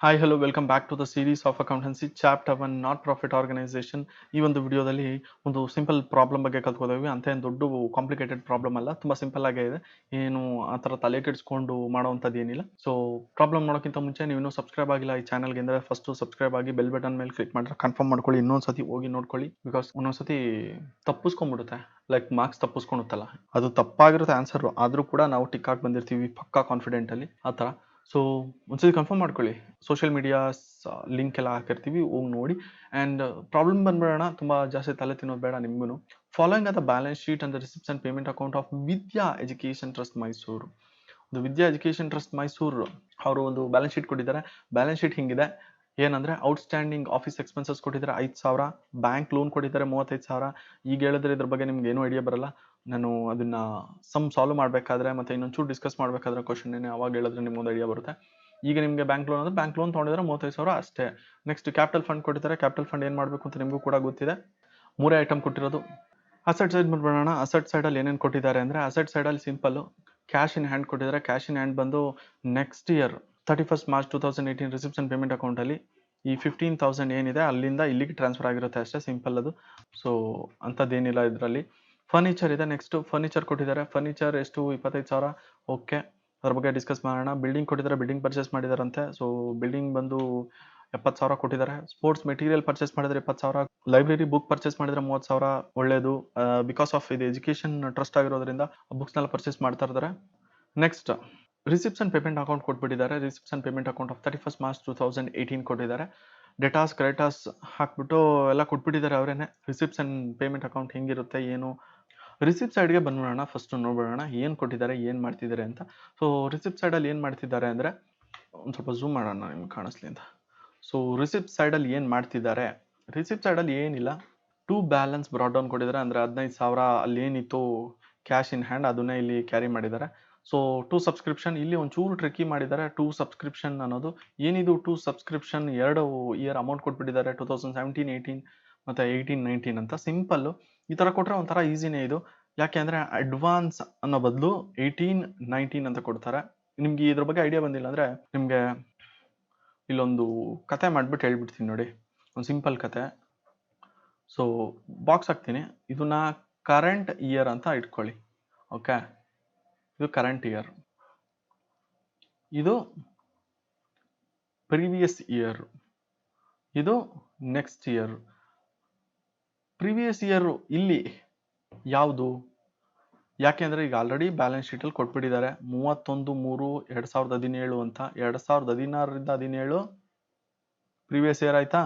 Hi hello welcome back to the series of accountancy chapter 1 not profit organisation. ಈ ಒಂದು ವಿಡಿಯೋದಲ್ಲಿ ಒಂದು simple problem ಬಗ್ಗೆ ಕಲ್ತ್ಕೋತೀವಿ. ಅಂತ ಏನು ದೊಡ್ಡ ಕಾಂಪ್ಲಿಕೇಟೆಡ್ ಪ್ರಾಬ್ಲಮ್ ಅಲ್ಲ, ತುಂಬ ಸಿಂಪಲ್ ಆಗೇ ಇದೆ. ಏನು ಆ ಥರ ತಲೆ ಕೆಡಿಸ್ಕೊಂಡು ಮಾಡೋವಂಥದ್ದು ಏನಿಲ್ಲ. ಸೊ ಪ್ರಾಬ್ಲಮ್ ನೋಡೋಕ್ಕಿಂತ ಮುಂಚೆ ನೀವು ಇನ್ನೂ ಸಬ್ಸ್ಕ್ರೈಬ್ ಆಗಿಲ್ಲ ಈ ಚಾನಲ್ಗೆ ಅಂದರೆ ಫಸ್ಟ್ ಸಬ್ಸ್ಕ್ರೈಬ್ ಆಗಿ ಬೆಲ್ ಬಟನ್ ಮೇಲೆ ಕ್ಲಿಕ್ ಮಾಡಿದ್ರೆ ಕನ್ಫರ್ಮ್ ಮಾಡ್ಕೊಳ್ಳಿ. ಇನ್ನೊಂದ್ಸತಿ ಹೋಗಿ ನೋಡ್ಕೊಳ್ಳಿ, ಬಿಕಾಸ್ ಒಂದೊಂದ್ಸತಿ ತಪ್ಪಿಸ್ಕೊಂಡ್ಬಿಡುತ್ತೆ, ಲೈಕ್ ಮಾರ್ಕ್ಸ್ ತಪ್ಪಿಸ್ಕೊಳುತ್ತಲ್ಲ, ಅದು ತಪ್ಪಾಗಿರುತ್ತೆ ಆನ್ಸರ್, ಆದರೂ ಕೂಡ ನಾವು ಟಿಕ್ ಹಾಕಿ ಬಂದಿರ್ತೀವಿ ಪಕ್ಕಾ ಕಾನ್ಫಿಡೆಂಟಲ್ಲಿ ಆ ಥರ. ಸೊ ಒಂದ್ಸತಿ ಕನ್ಫರ್ಮ್ ಮಾಡ್ಕೊಳ್ಳಿ. ಸೋಷಿಯಲ್ ಮೀಡಿಯಾಸ್ ಲಿಂಕ್ ಎಲ್ಲ ಹಾಕಿರ್ತೀವಿ, ಹೋಗಿ ನೋಡಿ. ಆ್ಯಂಡ್ ಪ್ರಾಬ್ಲಮ್ ಬಂದ್ಬಿಡೋಣ, ತುಂಬ ಜಾಸ್ತಿ ತಲೆ ತಿನ್ನೋದು ಬೇಡ ನಿಮ್ಗೂ. Following the balance sheet and receipts and payment account of Vidya education trust Mysuru. ಒಂದು ವಿದ್ಯಾ ಎಜುಕೇಷನ್ ಟ್ರಸ್ಟ್ ಮೈಸೂರು ಅವರು ಒಂದು ಬ್ಯಾಲೆನ್ಸ್ ಶೀಟ್ ಕೊಟ್ಟಿದ್ದಾರೆ. ಬ್ಯಾಲೆನ್ಸ್ ಶೀಟ್ ಹಿಂಗಿದೆ. ಏನಂದ್ರೆ ಔಟ್ಸ್ಟ್ಯಾಂಡಿಂಗ್ ಆಫೀಸ್ ಎಕ್ಸ್ಪೆನ್ಸಸ್ ಕೊಟ್ಟಿದ್ದಾರೆ 5,000, ಬ್ಯಾಂಕ್ ಲೋನ್ ಕೊಟ್ಟಿದ್ದಾರೆ 35,000. ಈಗ ಹೇಳಿದ್ರೆ ಇದ್ರ ಬಗ್ಗೆ ನಿಮ್ಗೆ ಏನೂ ಐಡಿಯಾ ಬರಲ್ಲ. ನಾನು ಅದನ್ನ ಸಾಲ್ವ್ ಮಾಡಬೇಕಾದ್ರೆ ಮತ್ತೆ ಇನ್ನೊಂಚೂರು ಡಿಸ್ಕಸ್ ಮಾಡಬೇಕಾದ್ರೆ ಕ್ವಶನ್ ಅವಾಗ ಹೇಳಿದ್ರೆ ನಿಮ್ಗೆ ಒಂದು ಐಡಿಯಾ ಬರುತ್ತೆ. ಈಗ ನಿಮಗೆ ಬ್ಯಾಂಕ್ ಲೋನ್ ಅಂದ್ರೆ ಬ್ಯಾಂಕ್ ಲೋನ್ ತೊಗೊಂಡಿದ್ರೆ 35,000 ಅಷ್ಟೇ. ನೆಕ್ಸ್ಟ್ ಕ್ಯಾಪಿಟಲ್ ಫಂಡ್ ಕೊಟ್ಟಿದ್ದಾರೆ. ಕ್ಯಾಪಿಟಲ್ ಫಂಡ್ ಏನು ಮಾಡಬೇಕು ಅಂತ ನಿಮಗೂ ಕೂಡ ಗೊತ್ತಿದೆ. 3 ಐಟಮ್ ಕೊಟ್ಟಿರೋದು. Asset side ಬಂದ್ಬಿಡೋಣ. ಅಸೆಟ್ ಸೈಡಲ್ಲಿ ಏನೇನು ಕೊಟ್ಟಿದ್ದಾರೆ ಅಂದರೆ, ಅಸೆಟ್ ಸೈಡಲ್ಲಿ ಸಿಂಪಲ್ ಕ್ಯಾಶ್ ಇನ್ ಹ್ಯಾಂಡ್ ಕೊಟ್ಟಿದ್ದಾರೆ. ಕ್ಯಾಶ್ ಇನ್ ಹ್ಯಾಂಡ್ ಬಂದು next year 31st March 2018 receipts and payment ಅಕೌಂಟಲ್ಲಿ ಈ 15,000 ಏನಿದೆ ಅಲ್ಲಿಂದ ಇಲ್ಲಿಗೆ ಟ್ರಾನ್ಸ್ಫರ್ ಆಗಿರುತ್ತೆ ಅಷ್ಟೇ, ಸಿಂಪಲ್ ಅದು. ಸೊ ಅಂಥದ್ದೇನಿಲ್ಲ ಇದರಲ್ಲಿ. ಫರ್ನಿಚರ್ ಇದೆ. ನೆಕ್ಸ್ಟ್ ಫರ್ನಿಚರ್ ಕೊಟ್ಟಿದ್ದಾರೆ. ಫರ್ನಿಚರ್ ಎಷ್ಟು? 25,000. ಓಕೆ, ಅದ್ರ ಬಗ್ಗೆ ಡಿಸ್ಕಸ್ ಮಾಡೋಣ. ಬಿಲ್ಡಿಂಗ್ ಕೊಟ್ಟಿದ್ದಾರೆ, ಬಿಲ್ಡಿಂಗ್ ಪರ್ಚೇಸ್ ಮಾಡಿದಾರಂತೆ. ಸೊ ಬಿಲ್ಡಿಂಗ್ ಬಂದು 70,000 ಕೊಟ್ಟಿದ್ದಾರೆ. ಸ್ಪೋರ್ಟ್ಸ್ ಮೆಟೀರಿಯಲ್ ಪರ್ಚೇಸ್ ಮಾಡಿದ್ರೆ 20,000. ಲೈಬ್ರರಿ ಬುಕ್ ಪರ್ಚೇಸ್ ಮಾಡಿದ್ರೆ 30,000. ಒಳ್ಳೇದು, ಬಿಕಾಸ್ ಆಫ್ ಇದು ಎಜುಕೇಶನ್ ಟ್ರಸ್ಟ್ ಆಗಿರೋದ್ರಿಂದ ಬುಕ್ಸ್ನೆಲ್ಲ ಪರ್ಚೇಸ್ ಮಾಡ್ತಾ ಇದ್ದಾರೆ. Next receipts and payment account ಕೊಟ್ಬಿಟ್ಟಿದ್ದಾರೆ. Receipts and payment account of 31st March 2018 ಕೊಟ್ಟಿದ್ದಾರೆ. ಡೆಟಾಸ್ ಕ್ರೆಡಿಟಾಸ್ ಹಾಕ್ಬಿಟ್ಟು ಎಲ್ಲ ಕೊಟ್ಬಿಟ್ಟಿದ್ದಾರೆ ಅವರೇನೆ. ರಿಸಿಪ್ಟ್ಸ್ ಅಂಡ್ ಪೇಮೆಂಟ್ ಅಕೌಂಟ್ ಹೆಂಗಿರುತ್ತೆ ಏನು. ರಿಸಿಪ್ಟ್ ಸೈಡ್ಗೆ ಬಂದ್ಬಿಡೋಣ. ಫಸ್ಟ್ ನೋಡ್ಬಿಡೋಣ ಏನು ಕೊಟ್ಟಿದ್ದಾರೆ, ಏನು ಮಾಡ್ತಿದ್ದಾರೆ ಅಂತ. ಸೊ ರಿಸಿಪ್ಟ್ ಸೈಡಲ್ಲಿ ಏನು ಮಾಡ್ತಿದ್ದಾರೆ ಅಂದರೆ, ಒಂದು ಸ್ವಲ್ಪ ಝೂಮ್ ಮಾಡೋಣ ನಿಮ್ಗೆ ಕಾಣಿಸ್ಲಿ ಅಂತ. ಸೊ ರಿಸಿಪ್ಟ್ ಸೈಡಲ್ಲಿ ಏನು ಮಾಡ್ತಿದ್ದಾರೆ, ರಿಸಿಪ್ಟ್ ಸೈಡಲ್ಲಿ ಏನಿಲ್ಲ, ಟು ಬ್ಯಾಲೆನ್ಸ್ ಬ್ರಾಡ್ ಡೌನ್ ಕೊಟ್ಟಿದ್ದಾರೆ. ಅಂದರೆ 15,000 ಅಲ್ಲಿ ಏನಿತ್ತು ಕ್ಯಾಶ್ ಇನ್ ಹ್ಯಾಂಡ್ ಅದನ್ನೇ ಇಲ್ಲಿ ಕ್ಯಾರಿ ಮಾಡಿದ್ದಾರೆ. ಸೊ ಟು ಸಬ್ಸ್ಕ್ರಿಪ್ಷನ್ ಇಲ್ಲಿ ಒಂಚೂರು ಟ್ರಿಕ್ಕಿ ಮಾಡಿದ್ದಾರೆ. ಟು ಸಬ್ಸ್ಕ್ರಿಪ್ಷನ್ ಅನ್ನೋದು ಏನಿದು, ಟು ಸಬ್ಸ್ಕ್ರಿಪ್ಷನ್ 2 ಇಯರ್ ಅಮೌಂಟ್ ಕೊಟ್ಬಿಟ್ಟಿದ್ದಾರೆ, 2017-18 ಮತ್ತು 18-19 ಅಂತ. ಸಿಂಪಲ್ಲು ಈ ಥರ ಕೊಟ್ಟರೆ ಒಂಥರ ಈಸಿನೇ ಇದು. ಯಾಕೆ ಅಂದರೆ ಅಡ್ವಾನ್ಸ್ ಅನ್ನೋ ಬದಲು 18-19 ಅಂತ ಕೊಡ್ತಾರೆ. ನಿಮ್ಗೆ ಇದ್ರ ಬಗ್ಗೆ ಐಡಿಯಾ ಬಂದಿಲ್ಲ ಅಂದರೆ ನಿಮಗೆ ಇಲ್ಲೊಂದು ಕತೆ ಮಾಡಿಬಿಟ್ಟು ಹೇಳ್ಬಿಡ್ತೀನಿ ನೋಡಿ, ಒಂದು ಸಿಂಪಲ್ ಕತೆ. ಸೊ ಬಾಕ್ಸ್ ಹಾಕ್ತೀನಿ, ಇದನ್ನ ಕರೆಂಟ್ ಇಯರ್ ಅಂತ ಇಟ್ಕೊಳ್ಳಿ. ಓಕೆ, ಇದು ಕರೆಂಟ್ ಇಯರ್, ಇದು ಪ್ರೀವಿಯಸ್ ಇಯರ್, ಇದು ನೆಕ್ಸ್ಟ್ ಇಯರ್. ಪ್ರೀವಿಯಸ್ ಇಯರ್ ಇಲ್ಲಿ ಯಾವುದು? ಯಾಕೆಂದರೆ ಈಗ ಆಲ್ರೆಡಿ ಬ್ಯಾಲೆನ್ಸ್ ಶೀಟಲ್ಲಿ ಕೊಟ್ಬಿಟ್ಟಿದ್ದಾರೆ 31/3/2017 ಅಂತ. 2016-17 ಪ್ರೀವಿಯಸ್ ಇಯರ್ ಆಯ್ತಾ.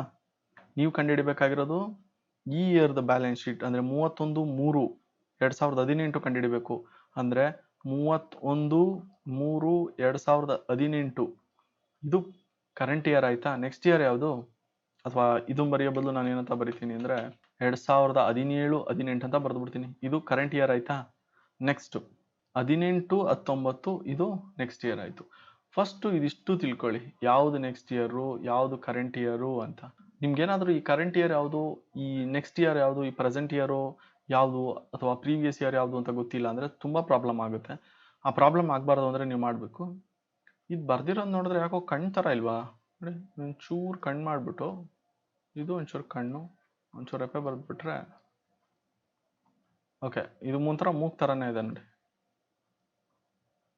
ನೀವು ಕಂಡುಹಿಡಿಬೇಕಾಗಿರೋದು ಈ ಇಯರ್ದ ಬ್ಯಾಲೆನ್ಸ್ ಶೀಟ್ ಅಂದರೆ 31/3/2018 ಕಂಡುಹಿಡಿಬೇಕು. ಅಂದರೆ 31/3/2018 ಇದು ಕರೆಂಟ್ ಇಯರ್ ಆಯ್ತಾ. ನೆಕ್ಸ್ಟ್ ಇಯರ್ ಯಾವುದು? ಅಥವಾ ಇದನ್ನು ಬರೆಯೋ ಬದಲು ನಾನು ಏನಂತ ಬರಿತೀನಿ ಅಂದರೆ 2017-18 ಅಂತ ಬರೆದ್ಬಿಡ್ತೀನಿ. ಇದು ಕರೆಂಟ್ ಇಯರ್ ಆಯ್ತಾ. ನೆಕ್ಸ್ಟ್ 18-19 ಇದು ನೆಕ್ಸ್ಟ್ ಇಯರ್ ಆಯಿತು. ಫಸ್ಟು ಇದಿಷ್ಟು ತಿಳ್ಕೊಳ್ಳಿ, ಯಾವುದು ನೆಕ್ಸ್ಟ್ ಇಯರು, ಯಾವುದು ಕರೆಂಟ್ ಇಯರು ಅಂತ. ನಿಮ್ಗೇನಾದರೂ ಈ ಕರೆಂಟ್ ಇಯರ್ ಯಾವುದು, ಈ ನೆಕ್ಸ್ಟ್ ಇಯರ್ ಯಾವುದು, ಈ ಪ್ರೆಸೆಂಟ್ ಇಯರು ಯಾವುದು, ಅಥವಾ ಪ್ರೀವಿಯಸ್ ಇಯರ್ ಯಾವುದು ಅಂತ ಗೊತ್ತಿಲ್ಲ ಅಂದರೆ ತುಂಬ ಪ್ರಾಬ್ಲಮ್ ಆಗುತ್ತೆ. ಆ ಪ್ರಾಬ್ಲಮ್ ಆಗಬಾರ್ದು ಅಂದರೆ ನೀವು ಮಾಡಬೇಕು, ಇದು ಬರ್ದಿರೋದು ನೋಡಿದ್ರೆ ಯಾಕೋ ಕಣ್ಣು ಥರ ಇಲ್ವಾ ನೋಡಿ, ಒಂಚೂರು ಕಣ್ಣು ಮಾಡಿಬಿಟ್ಟು ಇದು ಒಂಚೂರು ಕಣ್ಣು ಒಂಚೂರು ರೆಪ್ಪೆ ಬರೆದ್ಬಿಟ್ರೆ ಓಕೆ, ಇದು ಒಂಥರ ಮೂಗ್ ಥರನೇ ಇದೆ ನೋಡಿ.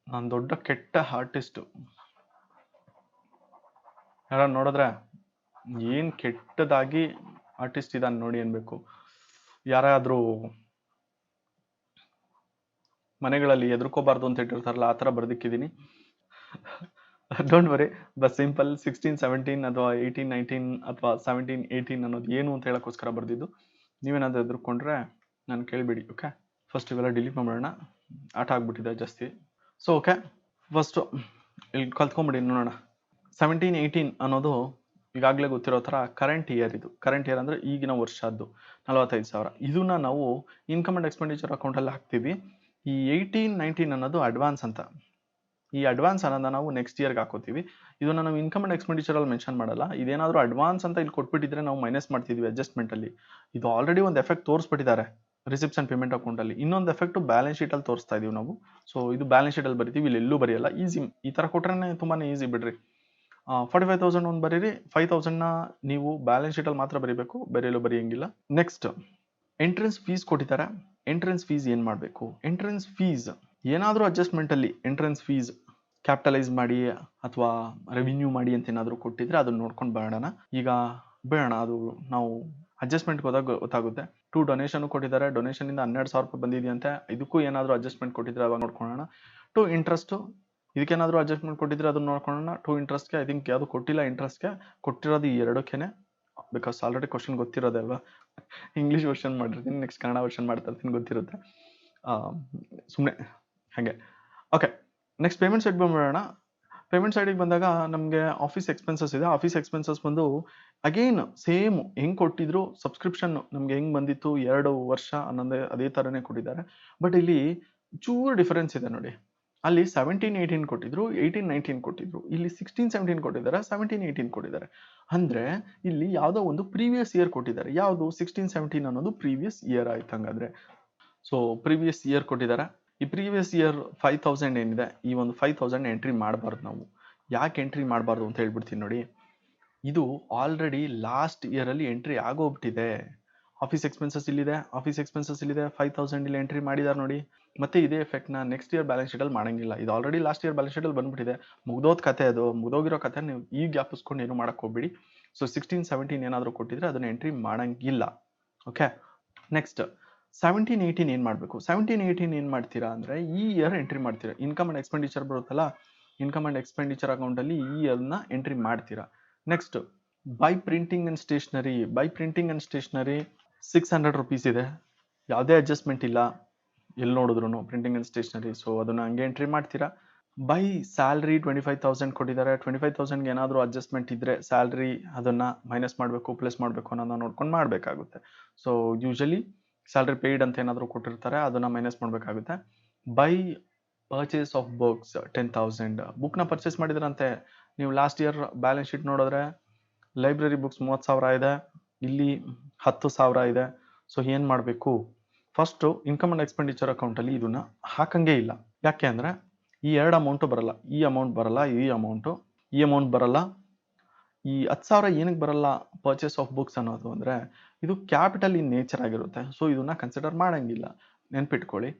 ನಾನು ದೊಡ್ಡ ಕೆಟ್ಟ ಆರ್ಟಿಸ್ಟು, ಯಾರ ನೋಡಿದ್ರೆ ಏನು ಕೆಟ್ಟದಾಗಿ ಆರ್ಟಿಸ್ಟ್ ಇದ್ದಾನೆ ನೋಡಿ ಅನ್ಬೇಕು. ಯಾರಾದರೂ ಮನೆಗಳಲ್ಲಿ ಎದುರ್ಕೋಬಾರ್ದು ಅಂತ ಇಟ್ಟಿರ್ತಾರಲ್ಲ, ಆ ಥರ ಬರ್ದಿಕ್ಕಿದ್ದೀನಿ. ಡೋಂಟ್ ವರಿ, ಬಸ್ ಸಿಂಪಲ್ 16-17 ಅಥವಾ 18-19 ಅಥವಾ 17-18 ಅನ್ನೋದು ಏನು ಅಂತ ಹೇಳೋಕ್ಕೋಸ್ಕರ ಬರ್ದಿದ್ದು. ನೀವೇನಾದರೂ ಎದುರ್ಕೊಂಡ್ರೆ ನಾನು ಕೇಳಿಬಿಡಿ. ಓಕೆ, ಫಸ್ಟ್ ಇವೆಲ್ಲ ಡಿಲೀಟ್ ಮಾಡೋಣ, ಆಟ ಆಗ್ಬಿಟ್ಟಿದೆ ಜಾಸ್ತಿ. ಸೊ ಓಕೆ, ಫಸ್ಟು ಇಲ್ಲಿ ಕಲ್ತ್ಕೊಂಬಿಡಿ ನೋಡೋಣ. 17-18 ಅನ್ನೋದು ಈಗಾಗಲೇ ಗೊತ್ತಿರೋ ಥರ ಕರೆಂಟ್ ಇಯರ್. ಇದು ಕರೆಂಟ್ ಇಯರ್ ಅಂದರೆ ಈಗಿನ ವರ್ಷದ್ದು 45,000. ಇದನ್ನ ನಾವು ಇನ್ಕಮ್ ಆ್ಯಂಡ್ ಎಕ್ಸ್ಪೆಂಡಿಚರ್ ಅಕೌಂಟಲ್ಲಿ ಹಾಕ್ತೀವಿ. ಈ 18-19 ಅನ್ನೋದು ಅಡ್ವಾನ್ಸ್ ಅಂತ. ಈ ಅಡ್ವಾನ್ಸ್ ಅನ್ನೋದನ್ನ ನಾವು ನೆಕ್ಸ್ಟ್ ಇಯರ್ಗೆ ಹಾಕೋತೀವಿ. ಇದನ್ನು ನಾವು ಇನ್ಕಮ್ ಆ್ಯಂಡ್ ಎಕ್ಸ್ಪೆಂಡಿಚರಲ್ಲಿ ಮೆನ್ಷನ್ ಮಾಡಲ್ಲ. ಇದೇನಾದರೂ ಅಡ್ವಾನ್ಸ್ ಅಂತ ಇಲ್ಲಿ ಕೊಟ್ಬಿಟ್ಟಿದ್ರೆ ನಾವು ಮೈನಸ್ ಮಾಡ್ತಿದ್ವಿ ಅಡ್ಜಸ್ಟ್ಮೆಂಟಲ್ಲಿ. ಇದು ಆಲ್ರೆಡಿ ಒಂದು ಎಫೆಕ್ಟ್ ತೋರಿಸ್ಬಿಟ್ಟಿದ್ದಾರೆ ರಿಸಿಪ್ಟ್ಸ್ ಆ್ಯಂಡ್ ಪೇಮೆಂಟ್ ಅಕೌಂಟಲ್ಲಿ. ಇನ್ನೊಂದು ಎಫೆಕ್ಟು ಬ್ಯಾಲೆನ್ಸ್ ಶೀಟಲ್ಲಿ ತೋರಿಸ್ತಾ ಇದೀವಿ ನಾವು. ಸೊ ಇದು ಬ್ಯಾಲೆನ್ಸ್ ಶೀಟಲ್ಲಿ ಬರಿತೀವಿ, ಇಲ್ಲಿ ಎಲ್ಲೂ ಬರೆಯಲ್ಲ. ಈಸಿ, ಈ ಥರ ಕೊಟ್ರೆ ತುಂಬಾ ಈಸಿ ಬಿಡ್ರಿ. 45,000 ಒಂದು ಬರೀರಿ, 5,000ನ ನೀವು ಬ್ಯಾಲೆನ್ಸ್ ಶೀಟಲ್ಲಿ ಮಾತ್ರ ಬರೀಬೇಕು, ಬೇರೆ ಎಲ್ಲೂ ಬರೆಯಂಗಿಲ್ಲ. ನೆಕ್ಸ್ಟ್ ಎಂಟ್ರೆನ್ಸ್ ಫೀಸ್ ಕೊಟ್ಟಿದ್ದಾರೆ. ಎಂಟ್ರೆನ್ಸ್ ಫೀಸ್ ಏನು ಮಾಡಬೇಕು? ಎಂಟ್ರೆನ್ಸ್ ಫೀಸ್ ಏನಾದರೂ ಅಡ್ಜಸ್ಟ್ಮೆಂಟಲ್ಲಿ ಎಂಟ್ರೆನ್ಸ್ ಫೀಸ್ ಕ್ಯಾಪಿಟಲೈಸ್ ಮಾಡಿ ಅಥವಾ ರೆವಿನ್ಯೂ ಮಾಡಿ ಅಂತ ಏನಾದರೂ ಕೊಟ್ಟಿದ್ರೆ ಅದನ್ನ ನೋಡ್ಕೊಂಡು ಬೇಡಣ. ಈಗ ಬೇಡ, ಅದು ನಾವು ಅಡ್ಜಸ್ಟ್ಮೆಂಟ್ಗೆ ಹೋದಾಗ ಗೊತ್ತಾಗುತ್ತೆ. ಟು ಡೊನೇಷನ್ ಕೊಟ್ಟಿದ್ದಾರೆ, ಡೊನೇಷನಿಂದ 12,000 ರೂಪಾಯಿ ಬಂದಿದೆಯಂತೆ, ಇದಕ್ಕೂ ಏನಾದರೂ ಅಡ್ಜಸ್ಟ್ಮೆಂಟ್ ಕೊಟ್ಟಿದ್ರೆ ಅವಾಗ ನೋಡ್ಕೊಳ್ಳೋಣ. ಟು ಇಂಟ್ರೆಸ್ಟು ಇದಕ್ಕೇನಾದರೂ ಅಡ್ಜಸ್ಟ್ಮೆಂಟ್ ಕೊಟ್ಟಿದ್ರೆ ಅದನ್ನ ನೋಡ್ಕೊಳ್ಳೋಣ. ಟು ಇಂಟ್ರೆಸ್ಟ್ಗೆ ಐ ಥಿಂಕ್ ಯಾವುದು ಕೊಟ್ಟಿಲ್ಲ. ಇಂಟ್ರೆಸ್ಟ್ಗೆ ಕೊಟ್ಟಿರೋದು ಈ ಎರಡಕ್ಕೇನೆ, ಬಿಕಾಸ್ ಆಲ್ರೆಡಿ ಕ್ವಶನ್ ಗೊತ್ತಿರೋದೇ ಅಲ್ವಾ. ಇಂಗ್ಲೀಷ್ ವರ್ಷನ್ ಮಾಡಿರ್ತೀನಿ, ನೆಕ್ಸ್ಟ್ ಕನ್ನಡ ವರ್ಷನ್ ಮಾಡ್ತಾ ಇರ್ತೀನಿ, ಗೊತ್ತಿರುತ್ತೆ. ಸುಮ್ಮನೆ ಹಾಗೆ. ಓಕೆ, ನೆಕ್ಸ್ಟ್ ಪೇಮೆಂಟ್ ಸೈಡ್ ಬಂದ್ಬಿಡೋಣ. ಪೇಮೆಂಟ್ ಸೈಡಿಗೆ ಬಂದಾಗ ನಮಗೆ ಆಫೀಸ್ ಎಕ್ಸ್ಪೆನ್ಸಸ್ ಇದೆ. ಆಫೀಸ್ ಎಕ್ಸ್ಪೆನ್ಸಸ್ ಬಂದು ಅಗೇನ್ ಸೇಮ್ ಹೆಂಗೆ ಕೊಟ್ಟಿದ್ರು ಸಬ್ಸ್ಕ್ರಿಪ್ಷನ್ ನಮ್ಗೆ ಹೆಂಗೆ ಬಂದಿತ್ತು 2 ವರ್ಷ ಅನ್ನೋದೇ ಅದೇ ಥರನೇ ಕೊಟ್ಟಿದ್ದಾರೆ. ಬಟ್ ಇಲ್ಲಿ ಚೂರು ಡಿಫರೆನ್ಸ್ ಇದೆ ನೋಡಿ. ಅಲ್ಲಿ 17-18 ಕೊಟ್ಟಿದ್ರು, 18-19 ಕೊಟ್ಟಿದ್ರು. ಇಲ್ಲಿ 16-17 ಕೊಟ್ಟಿದ್ದಾರೆ, 17-18 ಕೊಟ್ಟಿದ್ದಾರೆ. ಅಂದ್ರೆ ಇಲ್ಲಿ ಯಾವುದೋ ಒಂದು ಪ್ರೀವಿಯಸ್ ಇಯರ್ ಕೊಟ್ಟಿದ್ದಾರೆ. ಯಾವುದು 16-17 ಅನ್ನೋದು ಪ್ರೀವಿಯಸ್ ಇಯರ್ ಆಯ್ತು ಹಂಗಾದ್ರೆ. ಸೊ ಪ್ರೀವಿಯಸ್ ಇಯರ್ ಕೊಟ್ಟಿದ್ದಾರೆ. ಈ ಪ್ರೀವಿಯಸ್ ಇಯರ್ 5,000 ಏನಿದೆ, ಈ ಒಂದು 5,000 ಎಂಟ್ರಿ ಮಾಡಬಾರ್ದು ನಾವು. ಯಾಕೆ ಎಂಟ್ರಿ ಮಾಡಬಾರ್ದು ಅಂತ ಹೇಳ್ಬಿಡ್ತೀನಿ ನೋಡಿ. ಇದು ಆಲ್ರೆಡಿ ಲಾಸ್ಟ್ ಇಯರಲ್ಲಿ ಎಂಟ್ರಿ ಆಗೋಗ್ಬಿಟ್ಟಿದೆ. ಆಫೀಸ್ ಎಕ್ಸ್ಪೆನ್ಸಸ್ ಇಲ್ಲಿದೆ, ಆಫೀಸ್ ಎಕ್ಸ್ಪೆನ್ಸಸ್ ಇಲ್ಲಿದೆ, 5,000 ಇಲ್ಲಿ ಎಂಟ್ರಿ ಮಾಡಿದ್ದಾರೆ ನೋಡಿ. ಮತ್ತೆ ಇದೇ ಎಫೆಕ್ಟ್ನ ನೆಕ್ಸ್ಟ್ ಇಯರ್ ಬ್ಯಾಲೆನ್ಸ್ ಶೀಟಲ್ಲಿ ಮಾಡಂಗಿಲ್ಲ. ಇದು ಆಲ್ರೆಡಿ ಲಾಸ್ಟ್ ಇಯರ್ ಬ್ಯಾಲೆನ್ಸ್ ಶೀಟಲ್ಲಿ ಬಂದ್ಬಿಟ್ಟಿದೆ, ಮುಗ್ದೋದ್ ಕತೆ. ಅದು ಮುಗ್ದೋಗಿರೋ ಕತೆ ನೀವು ಈಗ ಗ್ಯಾಪಿಸ್ಕೊಂಡು ಏನು ಮಾಡಕ್ಕೆ ಹೋಗ್ಬಿಡಿ. ಸೊ 16-17 ಏನಾದರೂ ಕೊಟ್ಟಿದ್ರೆ ಅದನ್ನ ಎಂಟ್ರಿ ಮಾಡಂಗಿಲ್ಲ. ಓಕೆ, ನೆಕ್ಸ್ಟ್ 17-18 ಏನು ಮಾಡಬೇಕು? 17-18 ಏನು ಮಾಡ್ತೀರಾ ಅಂದರೆ ಈ ಇಯರ್ ಎಂಟ್ರಿ ಮಾಡ್ತೀರಾ. ಇನ್ಕಮ್ ಆ್ಯಂಡ್ ಎಕ್ಸ್ಪೆಂಡಿಚರ್ ಬರುತ್ತಲ್ಲ, ಇನ್ಕಮ್ ಆ್ಯಂಡ್ ಎಕ್ಸ್ಪೆಂಡಿಚರ್ ಅಕೌಂಟಲ್ಲಿ ಈ ಇಯರ್ನ ಎಂಟ್ರಿ ಮಾಡ್ತೀರಾ. Next by printing and stationery. By printing and stationery 600 rupees ಇದೆ, ಯಾವುದೇ ಅಡ್ಜಸ್ಟ್ಮೆಂಟ್ ಇಲ್ಲ ಎಲ್ಲಿ ನೋಡಿದ್ರು ಪ್ರಿಂಟಿಂಗ್ ಆ್ಯಂಡ್ ಸ್ಟೇಷನರಿ. ಸೊ ಅದನ್ನು ಹಂಗೆ ಎಂಟ್ರಿ ಮಾಡ್ತೀರಾ. ಬೈ ಸ್ಯಾಲ್ರಿ 25,000 ಕೊಟ್ಟಿದ್ದಾರೆ. 25,000ಗೆ ಏನಾದರೂ ಅಡ್ಜಸ್ಟ್ಮೆಂಟ್ ಇದ್ದರೆ ಸ್ಯಾಲ್ರಿ ಅದನ್ನು ಮೈನಸ್ ಮಾಡಬೇಕು, ಪ್ಲಸ್ ಮಾಡಬೇಕು ಅನ್ನೋದನ್ನ ನೋಡ್ಕೊಂಡು ಮಾಡಬೇಕಾಗುತ್ತೆ. ಸೊ ಯೂಶಲಿ ಸ್ಯಾಲ್ರಿ ಪೇಯ್ಡ್ ಅಂತ ಏನಾದರೂ ಕೊಟ್ಟಿರ್ತಾರೆ, ಅದನ್ನು ಮೈನಸ್ ಮಾಡಬೇಕಾಗುತ್ತೆ. By purchase of books 10,000. ಬುಕ್ನ ಪರ್ಚೇಸ್ ಮಾಡಿದ್ರಂತೆ. ನೀವು ಲಾಸ್ಟ್ ಇಯರ್ ಬ್ಯಾಲೆನ್ಸ್ ಶೀಟ್ ನೋಡಿದ್ರೆ ಲೈಬ್ರರಿ ಬುಕ್ಸ್ 30,000 ಇದೆ, ಇಲ್ಲಿ 10,000 ಇದೆ. ಸೊ ಏನು ಮಾಡಬೇಕು? ಫಸ್ಟು ಇನ್ಕಮ್ ಆ್ಯಂಡ್ ಎಕ್ಸ್ಪೆಂಡಿಚರ್ ಅಕೌಂಟಲ್ಲಿ ಇದನ್ನು ಹಾಕಂಗೆ ಇಲ್ಲ. ಯಾಕೆ ಅಂದರೆ ಈ 2 ಅಮೌಂಟು ಬರಲ್ಲ, ಈ ಅಮೌಂಟ್ ಬರಲ್ಲ, ಈ ಅಮೌಂಟ್ ಬರಲ್ಲ. ಈ 10,000 ಏನಕ್ಕೆ ಬರಲ್ಲ ಪರ್ಚೇಸ್ ಆಫ್ ಬುಕ್ಸ್ ಅನ್ನೋದು ಅಂದರೆ ಇದು ಕ್ಯಾಪಿಟಲ್ ಇನ್ ನೇಚರ್ ಆಗಿರುತ್ತೆ. ಸೊ ಇದನ್ನ ಕನ್ಸಿಡರ್ ಮಾಡಂಗಿಲ್ಲ, ನೆನ್ಪಿಟ್ಕೊಳ್ಳಿ.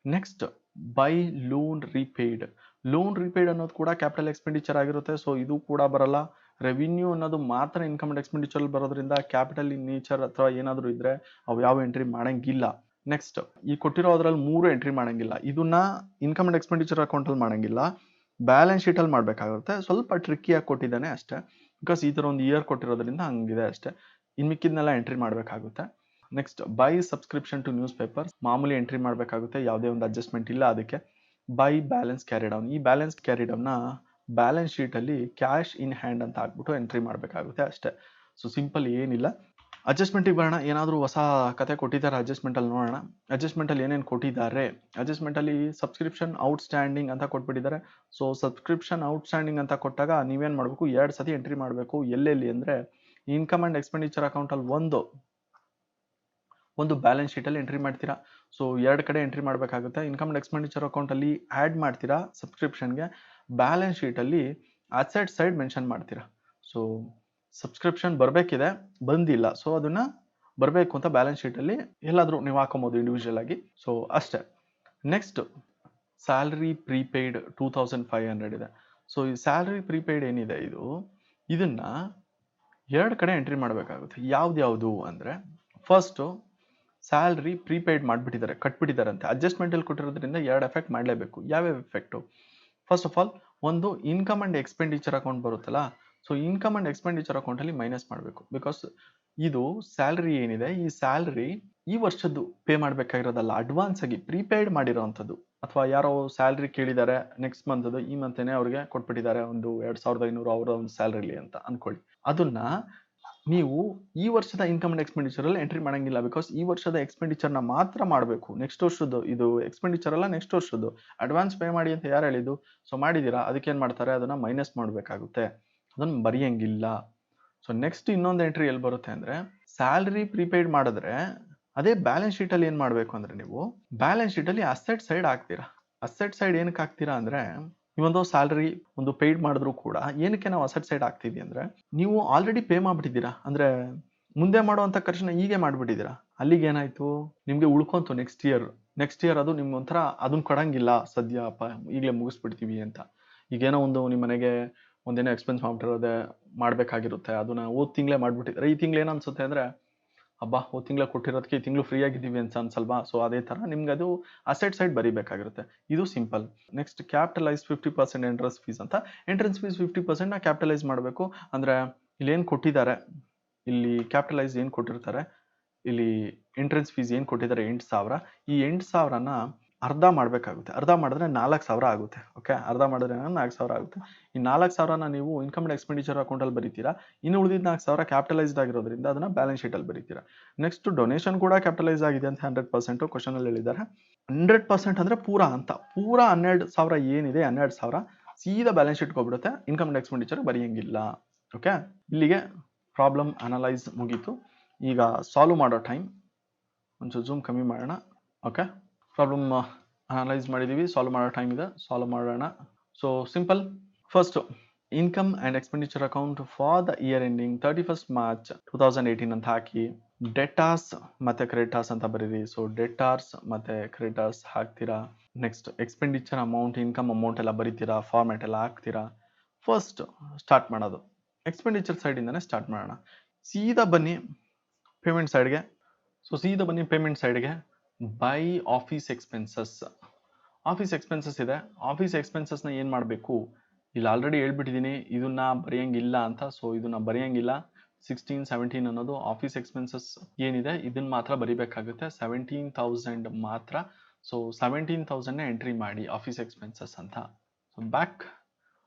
Next by loan ರೀಪೇಯ್ಡ್. ಲೋನ್ ರೀಪೇಯ್ಡ್ ಅನ್ನೋದು ಕೂಡ ಕ್ಯಾಪಿಟಲ್ ಎಕ್ಸ್ಪೆಂಡಿಚರ್ ಆಗಿರುತ್ತೆ. ಸೊ ಇದು ಕೂಡ ಬರಲ್ಲ. ರೆವಿನ್ಯೂ ಅನ್ನೋದು ಮಾತ್ರ ಇನ್ಕಮ್ ಆ್ಯಂಡ್ ಎಕ್ಸ್ಪೆಂಡಿಚರ್ ಬರೋದ್ರಿಂದ ಕ್ಯಾಪಿಟಲ್ ಇನ್ ನೇಚರ್ ಅಥವಾ ಏನಾದರೂ ಇದ್ರೆ ಅವು ಯಾವ ಎಂಟ್ರಿ ಮಾಡಂಗಿಲ್ಲ. ನೆಕ್ಸ್ಟ್ ಈ ಕೊಟ್ಟಿರೋದ್ರಲ್ಲಿ 3 ಎಂಟ್ರಿ ಮಾಡಂಗಿಲ್ಲ. ಇದನ್ನ ಇನ್ಕಮ್ ಆ್ಯಂಡ್ ಎಕ್ಸ್ಪೆಂಡಿಚರ್ ಅಕೌಂಟಲ್ಲಿ ಮಾಡಂಗಿಲ್ಲ, ಬ್ಯಾಲೆನ್ಸ್ ಶೀಟಲ್ಲಿ ಮಾಡಬೇಕಾಗುತ್ತೆ. ಸ್ವಲ್ಪ ಟ್ರಿಕ್ಕಿಯಾಗಿ ಕೊಟ್ಟಿದ್ದಾನೆ ಅಷ್ಟೇ, ಬಿಕಾಸ್ ಈ ಥರ ಒಂದು ಇಯರ್ ಕೊಟ್ಟಿರೋದ್ರಿಂದ ಹಂಗಿದೆ ಅಷ್ಟೇ. ಇನ್ನು ಮಿಕ್ಕಿದ್ನೆಲ್ಲ ಎಂಟ್ರಿ ಮಾಡಬೇಕಾಗುತ್ತೆ. Next by subscription to newspaper ಮಾಮೂಲಿ ಎಂಟ್ರಿ ಮಾಡಬೇಕಾಗುತ್ತೆ, ಯಾವುದೇ ಒಂದು ಅಡ್ಜಸ್ಟ್ಮೆಂಟ್ ಇಲ್ಲ ಅದಕ್ಕೆ. By balance carry down. ಈ ಬ್ಯಾಲೆನ್ಸ್ ಕ್ಯಾರಿ ಡೌನ್ನ ಬ್ಯಾಲೆನ್ಸ್ ಶೀಟಲ್ಲಿ ಕ್ಯಾಶ್ ಇನ್ ಹ್ಯಾಂಡ್ ಅಂತ ಹಾಕ್ಬಿಟ್ಟು ಎಂಟ್ರಿ ಮಾಡಬೇಕಾಗುತ್ತೆ ಅಷ್ಟೇ. ಸೊ ಸಿಂಪಲ್, ಏನಿಲ್ಲ. ಅಡ್ಜಸ್ಟ್ಮೆಂಟಿಗೆ ಬರೋಣ. ಏನಾದರೂ ಹೊಸ ಕತೆ ಕೊಟ್ಟಿದ್ದಾರೆ ಅಡ್ಜಸ್ಟ್ಮೆಂಟಲ್ಲಿ ನೋಡೋಣ. ಅಡ್ಜಸ್ಟ್ಮೆಂಟಲ್ಲಿ ಏನೇನು ಕೊಟ್ಟಿದ್ದಾರೆ? ಅಡ್ಜಸ್ಟ್ಮೆಂಟಲ್ಲಿ ಸಬ್ಸ್ಕ್ರಿಪ್ಷನ್ ಔಟ್ಸ್ಟ್ಯಾಂಡಿಂಗ್ ಅಂತ ಕೊಟ್ಬಿಟ್ಟಿದ್ದಾರೆ. ಸೊ ಸಬ್ಸ್ಕ್ರಿಪ್ಷನ್ ಔಟ್ಸ್ಟ್ಯಾಂಡಿಂಗ್ ಅಂತ ಕೊಟ್ಟಾಗ ನೀವೇನು ಮಾಡಬೇಕು? 2 ಸತಿ ಎಂಟ್ರಿ ಮಾಡಬೇಕು. ಎಲ್ಲೆಲ್ಲಿ ಅಂದರೆ ಇನ್ಕಮ್ ಆ್ಯಂಡ್ ಎಕ್ಸ್ಪೆಂಡಿಚರ್ ಅಕೌಂಟಲ್ಲಿ ಒಂದು ಬ್ಯಾಲೆನ್ಸ್ ಶೀಟಲ್ಲಿ ಎಂಟ್ರಿ ಮಾಡ್ತೀರಾ. ಸೊ 2 ಕಡೆ ಎಂಟ್ರಿ ಮಾಡಬೇಕಾಗುತ್ತೆ. ಇನ್ಕಮ್ ಆ್ಯಂಡ್ ಎಕ್ಸ್ಪೆಂಡಿಚರ್ ಅಕೌಂಟಲ್ಲಿ ಆ್ಯಡ್ ಮಾಡ್ತೀರಾ ಸಬ್ಸ್ಕ್ರಿಪ್ಷನ್ಗೆ, ಬ್ಯಾಲೆನ್ಸ್ ಶೀಟಲ್ಲಿ ಅಸೆಟ್ ಸೈಡ್ ಮೆನ್ಷನ್ ಮಾಡ್ತೀರಾ. ಸೊ ಸಬ್ಸ್ಕ್ರಿಪ್ಷನ್ ಬರಬೇಕಿದೆ, ಬಂದಿಲ್ಲ. ಸೊ ಅದನ್ನು ಬರಬೇಕು ಅಂತ ಬ್ಯಾಲೆನ್ಸ್ ಶೀಟಲ್ಲಿ ಎಲ್ಲಾದರೂ ನೀವು ಹಾಕೊಬೋದು ಇಂಡಿವಿಜುವಲ್ ಆಗಿ. ಸೊ ಅಷ್ಟೇ. ನೆಕ್ಸ್ಟ್ ಸ್ಯಾಲ್ರಿ ಪ್ರೀಪೇಯ್ಡ್ 2,500 ಇದೆ. ಸೊ ಈ ಸ್ಯಾಲ್ರಿ ಪ್ರೀಪೇಯ್ಡ್ ಏನಿದೆ ಇದನ್ನು 2 ಕಡೆ ಎಂಟ್ರಿ ಮಾಡಬೇಕಾಗುತ್ತೆ. ಯಾವ್ದು ಅಂದರೆ ಫಸ್ಟು ಸ್ಯಾಲ್ರಿ ಪ್ರೀಪೇಯ್ಡ್ ಮಾಡಿಬಿಟ್ಟಿದ್ದಾರೆ, ಕಟ್ಬಿಟ್ಟಿದ್ದಾರಂತೆ. ಅಡ್ಜಸ್ಟ್ಮೆಂಟಲ್ಲಿ ಕೊಟ್ಟಿರೋದ್ರಿಂದ 2 ಎಫೆಕ್ಟ್ ಮಾಡಲೇಬೇಕು. ಯಾವ್ಯಾವ ಎಫೆಕ್ಟು? ಫಸ್ಟ್ ಆಫ್ ಆಲ್ ಒಂದು ಇನ್ಕಮ್ ಆ್ಯಂಡ್ ಎಕ್ಸ್ಪೆಂಡಿಚರ್ ಅಕೌಂಟ್ ಬರುತ್ತಲ್ಲ, ಸೊ ಇನ್ಕಮ್ ಆ್ಯಂಡ್ ಎಕ್ಸ್ಪೆಂಡಿಚರ್ ಅಕೌಂಟಲ್ಲಿ ಮೈನಸ್ ಮಾಡಬೇಕು. ಬಿಕಾಸ್ ಇದು ಸ್ಯಾಲ್ರಿ ಏನಿದೆ, ಈ ಸ್ಯಾಲ್ರಿ ಈ ವರ್ಷದ್ದು ಪೇ ಮಾಡಬೇಕಾಗಿರೋದಲ್ಲ, ಅಡ್ವಾನ್ಸ್ ಆಗಿ ಪ್ರೀಪೇಯ್ಡ್ ಮಾಡಿರೋವಂಥದ್ದು. ಅಥವಾ ಯಾರೋ ಸ್ಯಾಲ್ರಿ ಕೇಳಿದ್ದಾರೆ ನೆಕ್ಸ್ಟ್ ಮಂತದ್ದು, ಈ ಮಂತನೇ ಅವ್ರಿಗೆ ಕೊಟ್ಬಿಟ್ಟಿದ್ದಾರೆ ಒಂದು 2,500 ಅವರ ಒಂದು ಸ್ಯಾಲ್ರಿಲಿ ಅಂತ ಅಂದ್ಕೊಳ್ಳಿ. ಅದನ್ನ ನೀವು ಈ ವರ್ಷದ ಇನ್ಕಮ್ ಆ್ಯಂಡ್ ಎಕ್ಸ್ಪೆಂಡಿಚರಲ್ಲಿ ಎಂಟ್ರಿ ಮಾಡಂಗಿಲ್ಲ. ಬಿಕಾಸ್ ಈ ವರ್ಷದ ಎಕ್ಸ್ಪೆಂಡಿಚರ್ನ ಮಾತ್ರ ಮಾಡಬೇಕು. ನೆಕ್ಸ್ಟ್ ವರ್ಷದ್ದು ಇದು ಎಕ್ಸ್ಪೆಂಡಿಚರ್ ಅಲ್ಲ, ನೆಕ್ಸ್ಟ್ ವರ್ಷದ್ದು ಅಡ್ವಾನ್ಸ್ ಪೇ ಮಾಡಿ ಅಂತ ಯಾರು ಹೇಳಿದ್ದು? ಸೊ ಮಾಡಿದ್ದೀರಾ, ಅದಕ್ಕೇನು ಮಾಡ್ತಾರೆ? ಅದನ್ನು ಮೈನಸ್ ಮಾಡಬೇಕಾಗುತ್ತೆ, ಅದನ್ನು ಬರೆಯಂಗಿಲ್ಲ. ಸೊ ನೆಕ್ಸ್ಟ್ ಇನ್ನೊಂದು ಎಂಟ್ರಿ ಎಲ್ಲಿ ಬರುತ್ತೆ ಅಂದರೆ ಸ್ಯಾಲ್ರಿ ಪ್ರೀಪೇಯ್ಡ್ ಮಾಡಿದ್ರೆ ಅದೇ ಬ್ಯಾಲೆನ್ಸ್ ಶೀಟಲ್ಲಿ ಏನು ಮಾಡಬೇಕು ಅಂದರೆ ನೀವು ಬ್ಯಾಲೆನ್ಸ್ ಶೀಟಲ್ಲಿ ಅಸೆಟ್ ಸೈಡ್ ಹಾಕ್ತೀರಾ. ಅಸೆಟ್ ಸೈಡ್ ಏನಕ್ಕೆ ಹಾಕ್ತೀರಾ ಅಂದರೆ ಇವೊಂದು ಸ್ಯಾಲರಿ ಒಂದು ಪೇಯ್ಡ್ ಮಾಡಿದ್ರು ಕೂಡ ಏನಕ್ಕೆ ನಾವು ಅಸೆಟ್ ಸೈಡ್ ಆಗ್ತೀವಿ ಅಂದರೆ, ನೀವು ಆಲ್ರೆಡಿ ಪೇ ಮಾಡಿಬಿಟ್ಟಿದ್ದೀರಾ. ಅಂದರೆ ಮುಂದೆ ಮಾಡುವಂಥ ಖರ್ಚನ್ನ ಹೀಗೆ ಮಾಡಿಬಿಟ್ಟಿದ್ದೀರಾ. ಅಲ್ಲಿಗೆ ಏನಾಯಿತು, ನಿಮಗೆ ಉಳ್ಕೊಂತು ನೆಕ್ಸ್ಟ್ ಇಯರ್ ಅದು ನಿಮ್ಗೆ ಒಂಥರ ಅದನ್ನ ಕೊಡಂಗಿಲ್ಲ ಸದ್ಯಪ್ಪ, ಈಗಲೇ ಮುಗಿಸ್ಬಿಡ್ತೀವಿ ಅಂತ. ಈಗೇನೋ ಒಂದು ನಿಮ್ಮ ಮನೆಗೆ ಒಂದೇನೋ ಎಕ್ಸ್ಪೆನ್ಸ್ ಮಾಡ್ಬಿಟ್ಟಿರೋದೆ ಮಾಡಬೇಕಾಗಿರುತ್ತೆ, ಅದನ್ನ ಹೋದ ತಿಂಗಳೇ ಮಾಡಿಬಿಟ್ಟಿದ್ರೆ ಈ ತಿಂಗಳು ಏನು ಅನ್ಸುತ್ತೆ ಅಂದರೆ, ಹಬ್ಬ ಹೋದ ತಿಂಗಳ ಕೊಟ್ಟಿರೋದಕ್ಕೆ ಈ ತಿಂಗಳು ಫ್ರೀ ಆಗಿದ್ದೀವಿ ಅಂತ ಅನ್ಸಲ್ವಾ. ಸೊ ಅದೇ ಥರ ನಿಮ್ಗೆ ಅದು ಅಸೆಟ್ ಸೈಡ್ ಬರೀಬೇಕಾಗಿರುತ್ತೆ. ಇದು simple. Next capitalise 50% entrance fees ಅಂತ. ಎಂಟ್ರೆನ್ಸ್ ಫೀಸ್ 50% ಕ್ಯಾಪಿಟಲೈಸ್ ಮಾಡಬೇಕು. ಅಂದರೆ ಇಲ್ಲಿ ಏನು ಕೊಟ್ಟಿದ್ದಾರೆ, ಇಲ್ಲಿ ಕ್ಯಾಪಿಟಲೈಸ್ ಏನು ಕೊಟ್ಟಿರ್ತಾರೆ, ಇಲ್ಲಿ ಎಂಟ್ರೆನ್ಸ್ ಫೀಸ್ ಏನು ಕೊಟ್ಟಿದ್ದಾರೆ 8,000, ಈ 8,000ನ ಅರ್ಧ ಮಾಡಬೇಕಾಗುತ್ತೆ. ಅರ್ಧ ಮಾಡಿದ್ರೆ 4,000 ಆಗುತ್ತೆ. ಓಕೆ, ಅರ್ಧ ಮಾಡಿದ್ರೆ 4,000 ಆಗುತ್ತೆ. ಈ 4,000ನ ನೀವು ಇನ್ಕಮ್ ಅಂಡ್ ಎಕ್ಸ್ಪೆಂಡಿಚರ್ ಅಕೌಂಟಲ್ಲಿ ಬರೀತೀರಾ. ಇನ್ನು ಉಳಿದಿದ್ದ 4,000 ಕ್ಯಾಪಿಟಲೈಸ್ಡ್ ಆಗಿರೋದ್ರಿಂದ ಅದನ್ನ ಬ್ಯಾಲೆನ್ಸ್ ಶೀಟಲ್ಲಿ ಬರೀತೀರಾ. ನೆಕ್ಸ್ಟ್ ಡೊನೇಷನ್ ಕೂಡ ಕ್ಯಾಪಿಟಲೈಸ್ ಆಗಿದೆ ಅಂತ 100% ಕ್ವಶನಲ್ಲಿ ಹೇಳಿದ್ದಾರೆ. 100% ಅಂದರೆ ಪೂರಾ 12,000 ಏನಿದೆ 12,000 ಸೀದಾ ಬ್ಯಾಲೆನ್ಸ್ ಶೀಟ್ಗೆ ಹೋಗ್ಬಿಡುತ್ತೆ, ಇನ್ಕಮ್ ಅಂಡ್ ಎಕ್ಸ್ಪೆಂಡಿಚರ್ ಬರೆಯಂಗಿಲ್ಲ. ಓಕೆ, ಇಲ್ಲಿಗೆ ಪ್ರಾಬ್ಲಮ್ ಅನಲೈಸ್ ಮುಗೀತು. ಈಗ ಸಾಲ್ವ್ ಮಾಡೋ ಟೈಮ್. ಒಂಚೂರು ಝೂಮ್ ಕಮ್ಮಿ ಮಾಡೋಣ. ಓಕೆ, ಪ್ರಾಬ್ಲಮ್ ಅನಲೈಸ್ ಮಾಡಿದ್ದೀವಿ, ಸಾಲ್ವ್ ಮಾಡೋ ಟೈಮ್ ಇದೆ, ಸಾಲ್ವ್ ಮಾಡೋಣ. So simple. First income and expenditure account for the year ending 31st March 2018 ಅಂತ ಹಾಕಿ ಡೆಟಾರ್ಸ್ ಮತ್ತು ಕ್ರೆಡಿಟಾರ್ಸ್ ಅಂತ ಬರೀರಿ. ಸೊ ಡೆಟಾರ್ಸ್ ಮತ್ತು ಕ್ರೆಡಿಟಾರ್ಸ್ ಹಾಕ್ತೀರಾ. Next expenditure amount, income amount ಎಲ್ಲ ಬರೀತೀರಾ, ಫಾರ್ಮ್ಯಾಟ್ ಎಲ್ಲ ಹಾಕ್ತೀರಾ. ಫಸ್ಟ್ ಸ್ಟಾರ್ಟ್ ಮಾಡೋದು ಎಕ್ಸ್ಪೆಂಡಿಚರ್ ಸೈಡಿಂದನೇ ಸ್ಟಾರ್ಟ್ ಮಾಡೋಣ. ಸೀದಾ ಬನ್ನಿ ಪೇಮೆಂಟ್ ಸೈಡ್ಗೆ. ಸೊ ಸೀದಾ ಬನ್ನಿ ಪೇಮೆಂಟ್ ಸೈಡ್ಗೆ. By office expenses. Office expenses ಇದೆ. ಆಫೀಸ್ ಎಕ್ಸ್ಪೆನ್ಸಸ್ನ ಏನು ಮಾಡಬೇಕು, ಇಲ್ಲಿ ಆಲ್ರೆಡಿ ಹೇಳ್ಬಿಟ್ಟಿದ್ದೀನಿ ಇದನ್ನ ಬರೆಯಂಗಿಲ್ಲ ಅಂತ. ಸೊ ಇದನ್ನ ಬರೆಯಂಗಿಲ್ಲ. 16, 17 ಅನ್ನೋದು ಆಫೀಸ್ ಎಕ್ಸ್ಪೆನ್ಸಸ್ ಏನಿದೆ ಇದನ್ನ ಮಾತ್ರ ಬರಿಬೇಕಾಗುತ್ತೆ. 17,000 ಮಾತ್ರ. ಸೊ 17,000ನೇ ಎಂಟ್ರಿ ಮಾಡಿ ಆಫೀಸ್ ಎಕ್ಸ್ಪೆನ್ಸಸ್ ಅಂತ. ಸೊ ಬ್ಯಾಕ್